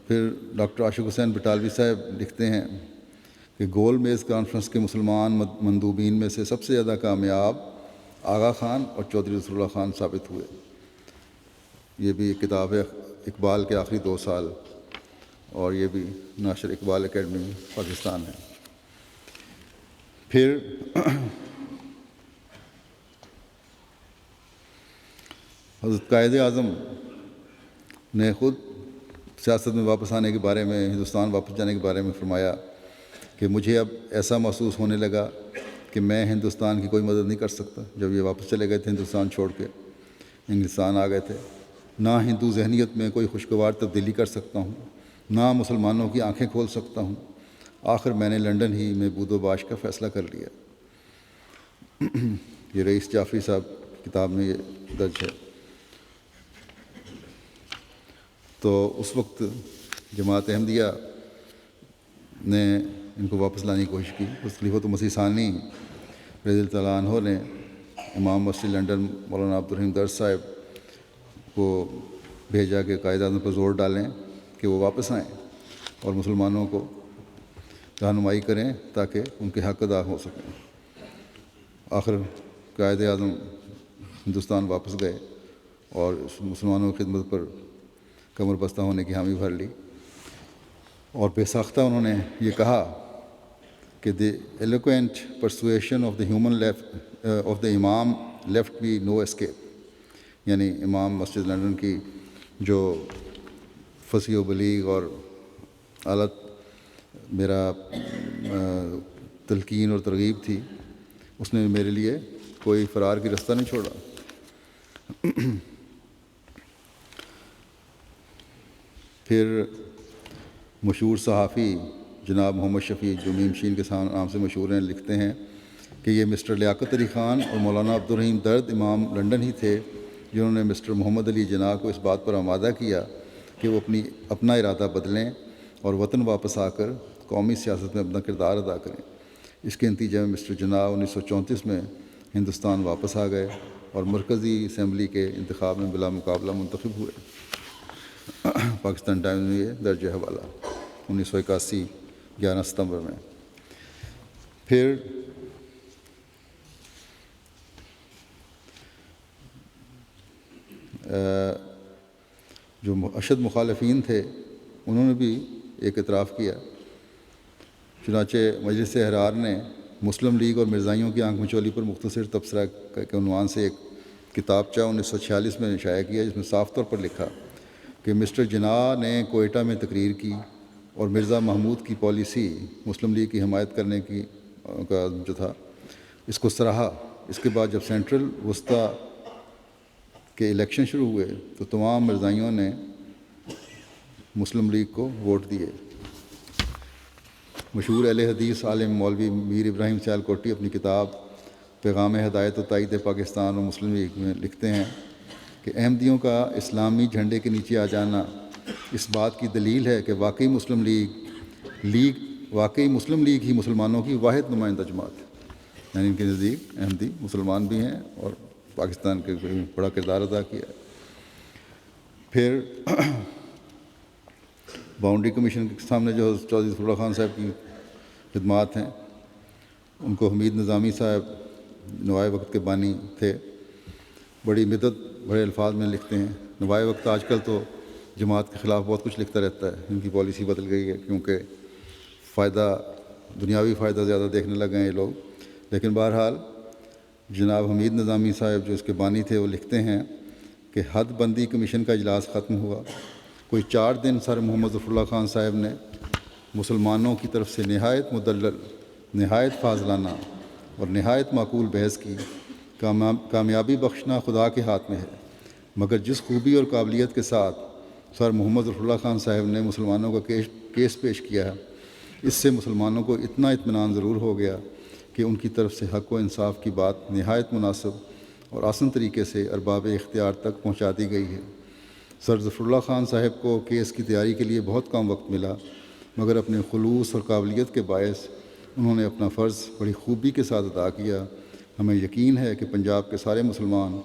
پھر ڈاکٹر عاشق حسین بٹالوی صاحب لکھتے ہیں کہ گول میز کانفرنس کے مسلمان مندوبین میں سے سب سے زیادہ کامیاب آغا خان اور چودھری ظفر اللہ خان ثابت ہوئے۔ یہ بھی ایک کتاب ہے اقبال کے آخری 2 سال، اور یہ بھی ناشر اقبال اکیڈمی پاکستان ہے۔ پھر حضرت قائد اعظم نے خود سیاست میں واپس آنے کے بارے میں، ہندوستان واپس جانے کے بارے میں فرمایا کہ مجھے اب ایسا محسوس ہونے لگا کہ میں ہندوستان کی کوئی مدد نہیں کر سکتا۔ جب یہ واپس چلے گئے تھے ہندوستان چھوڑ کے، انگلستان آ گئے تھے، نہ ہندو ذہنیت میں کوئی خوشگوار تبدیلی کر سکتا ہوں، نہ مسلمانوں کی آنکھیں کھول سکتا ہوں۔ آخر میں نے لنڈن ہی میں بود و باش کا فیصلہ کر لیا۔ یہ رئیس جعفری صاحب کتاب میں یہ درج ہے۔ تو اس وقت جماعت احمدیہ نے ان کو واپس لانے کی کوشش کی۔ خلیفۃ المسیح ثانی رضی اللہ تعالیٰ عنہ نے امام مسجد لنڈن مولانا عبدالرحیم درز صاحب کو بھیجا کہ قائد اعظم پر زور ڈالیں کہ وہ واپس آئیں اور مسلمانوں کو رہنمائی کریں تاکہ ان کے حق ادا ہو سکیں۔ آخر قائد اعظم ہندوستان واپس گئے اور مسلمانوں کی خدمت پر کمر بستہ ہونے کی حامی بھر لی، اور بے ساختہ انہوں نے یہ کہا کہ the eloquent persuasion of the امام left me no escape، یعنی امام مسجد لنڈن کی جو فصیح و بلیغ اور اعلیٰ میرا تلقین اور ترغیب تھی، اس نے میرے لیے کوئی فرار کی رستہ نہیں چھوڑا۔ پھر مشہور صحافی جناب محمد شفیع جو میم شین کے نام سے مشہور ہیں، لکھتے ہیں کہ یہ مسٹر لیاقت علی خان اور مولانا عبدالرحیم درد امام لنڈن ہی تھے جنہوں نے مسٹر محمد علی جناح کو اس بات پر آمادہ کیا کہ وہ اپنا ارادہ بدلیں اور وطن واپس آ کر قومی سیاست میں اپنا کردار ادا کریں۔ اس کے نتیجے میں مسٹر جناح 1934 میں ہندوستان واپس آ گئے اور مرکزی اسمبلی کے انتخاب میں بلا مقابلہ منتخب ہوئے۔ پاکستان ٹائمز میں یہ درج حوالہ 1981 11 ستمبر میں۔ پھر جو اشد مخالفین تھے انہوں نے بھی ایک اعتراف کیا۔ چنانچہ مجلس احرار نے مسلم لیگ اور مرزائیوں کی آنکھ مچولی پر مختصر تبصرہ کے عنوان سے ایک کتابچہ 1946 میں شائع کیا، جس میں صاف طور پر لکھا کہ مسٹر جناح نے کوئٹہ میں تقریر کی اور مرزا محمود کی پالیسی مسلم لیگ کی حمایت کرنے کا جو تھا اس کو سراہا۔ اس کے بعد جب سینٹرل وسطی کے الیکشن شروع ہوئے تو تمام مرزائیوں نے مسلم لیگ کو ووٹ دیے۔ مشہور اہل حدیث عالم مولوی میر ابراہیم سیال کوٹی اپنی کتاب پیغام ہدایت و تائید پاکستان اور مسلم لیگ میں لکھتے ہیں کہ احمدیوں کا اسلامی جھنڈے کے نیچے آ جانا اس بات کی دلیل ہے کہ واقعی مسلم لیگ ہی مسلمانوں کی واحد نمائندہ جماعت ہے۔ یعنی ان کے نزدیک احمدی مسلمان بھی ہیں اور پاکستان کے بڑا کردار ادا کیا ہے۔ پھر باؤنڈری کمیشن کے سامنے جو چودھری ظفر اللہ خان صاحب کی خدمات ہیں، ان کو حمید نظامی صاحب نوائے وقت کے بانی تھے، بڑی مدت بڑے الفاظ میں لکھتے ہیں۔ نوائے وقت آج کل تو جماعت کے خلاف بہت کچھ لکھتا رہتا ہے، ان کی پالیسی بدل گئی ہے کیونکہ دنیاوی فائدہ زیادہ دیکھنے لگ گئے ہیں یہ لوگ۔ لیکن بہرحال جناب حمید نظامی صاحب جو اس کے بانی تھے وہ لکھتے ہیں کہ حد بندی کمیشن کا اجلاس ختم ہوا، کوئی 4 دن سر محمد ظفر اللہ خان صاحب نے مسلمانوں کی طرف سے نہایت مدلل، نہایت فاضلانہ اور نہایت معقول بحث کی۔ کامیابی بخشنا خدا کے ہاتھ میں ہے، مگر جس خوبی اور قابلیت کے ساتھ سر محمد ظفر اللہ خان صاحب نے مسلمانوں کا کیس پیش کیا، اس سے مسلمانوں کو اتنا اطمینان ضرور ہو گیا کہ ان کی طرف سے حق و انصاف کی بات نہایت مناسب اور آسان طریقے سے ارباب اختیار تک پہنچا دی گئی ہے۔ سر ظفر اللہ خان صاحب کو کیس کی تیاری کے لیے بہت کم وقت ملا، مگر اپنے خلوص اور قابلیت کے باعث انہوں نے اپنا فرض بڑی خوبی کے ساتھ ادا کیا۔ ہمیں یقین ہے کہ پنجاب کے سارے مسلمان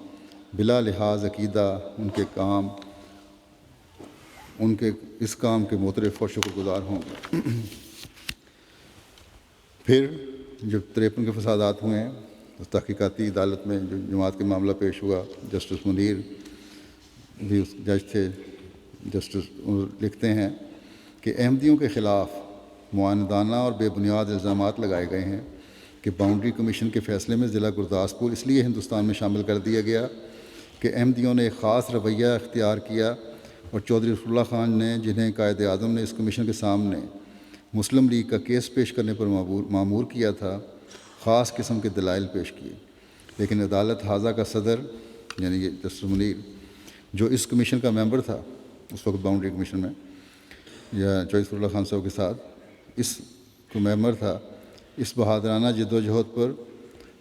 بلا لحاظ عقیدہ ان کے اس کام کے معترف اور شکر گزار ہوں گے۔ پھر جب 53 کے فسادات ہوئے ہیں، تحقیقاتی عدالت میں جو جماعت کے معاملہ پیش ہوا، جسٹس منیر بھی اس جج تھے، جسٹس لکھتے ہیں کہ احمدیوں کے خلاف معاندانہ اور بے بنیاد الزامات لگائے گئے ہیں کہ باؤنڈری کمیشن کے فیصلے میں ضلع گرداسپور اس لیے ہندوستان میں شامل کر دیا گیا کہ احمدیوں نے ایک خاص رویہ اختیار کیا اور چودھری ظفر اللہ خان نے، جنہیں قائد اعظم نے اس کمیشن کے سامنے مسلم لیگ کا کیس پیش کرنے پر مامور کیا تھا، خاص قسم کے دلائل پیش کیے۔ لیکن عدالت حاضہ کا صدر یعنی یہ جسٹس منیر جو اس کمیشن کا ممبر تھا اس وقت باؤنڈری کمیشن میں، یا چودھری ظفر اللہ خان صاحب کے ساتھ اس کو ممبر تھا، اس بہادرانہ جد و جہد پر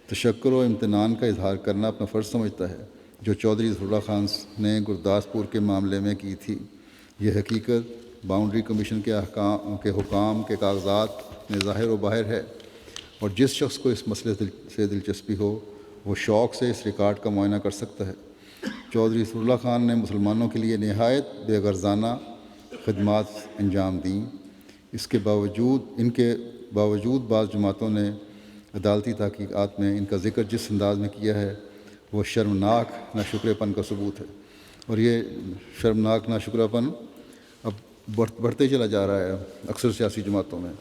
تشکر و امتنان کا اظہار کرنا اپنا فرض سمجھتا ہے جو چودھری ظفر اللہ خان نے گرداسپور کے معاملے میں کی تھی۔ یہ حقیقت باؤنڈری کمیشن کے حکام کے کاغذات میں ظاہر و باہر ہے، اور جس شخص کو اس مسئلے سے دلچسپی ہو وہ شوق سے اس ریکارڈ کا معائنہ کر سکتا ہے۔ چودھری ظفر اللہ خان نے مسلمانوں کے لیے نہایت بے غرضانہ خدمات انجام دیں۔ ان کے باوجود بعض جماعتوں نے عدالتی تحقیقات میں ان کا ذکر جس انداز میں کیا ہے وہ شرمناک ناشکرپن کا ثبوت ہے، اور یہ شرمناک ناشکرپن اب بڑھتے چلا جا رہا ہے اکثر سیاسی جماعتوں میں،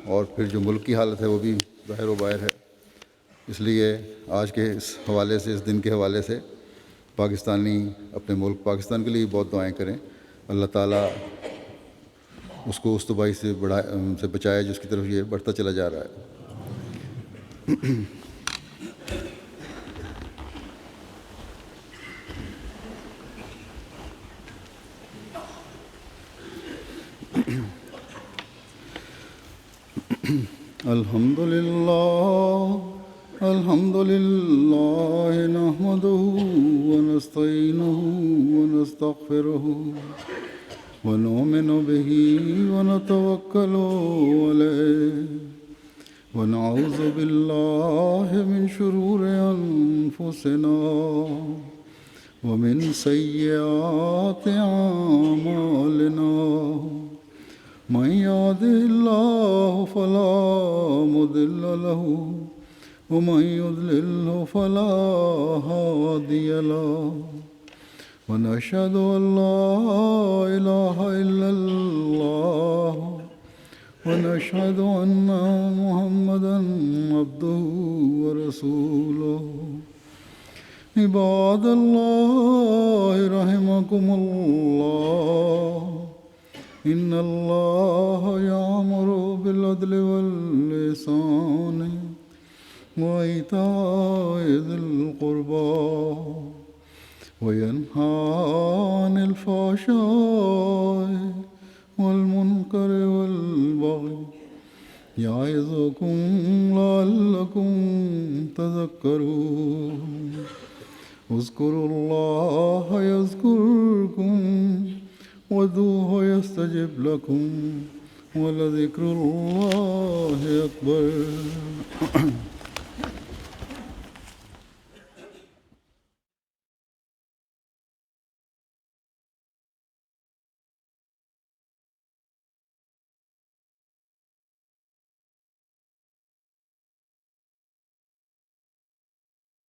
اور پھر جو ملک کی حالت ہے وہ بھی ظاہر و باہر ہے۔ اس لیے آج کے اس حوالے سے، اس دن کے حوالے سے پاکستانی اپنے ملک پاکستان کے لیے بہت دعائیں کریں، اللہ تعالیٰ اس کو اس تباہی سے بچائے جس کی طرف یہ بڑھتا چلا جا رہا ہے۔ الحمد لله نحمده ونستعينه ونستغفره ونؤمن به ونتوكل عليه ونعوذ بالله من شرور أنفسنا ومن سيئات أعمالنا من يهده الله فلا مضل له ومن يضلل فلا هادي له ونشهد أن لا إله إلا الله ونشهد أن محمدا عبده ورسوله عباد الله رحمكم الله إن الله يأمر بالعدل والإحسان وإيتاء ذي القربى وينهى عن الفحشاء والمنكر والبغي يعظكم لعلكم تذكرون اذكروا الله يذكركم وادعوه يستجب لكم ولذكر الله أكبر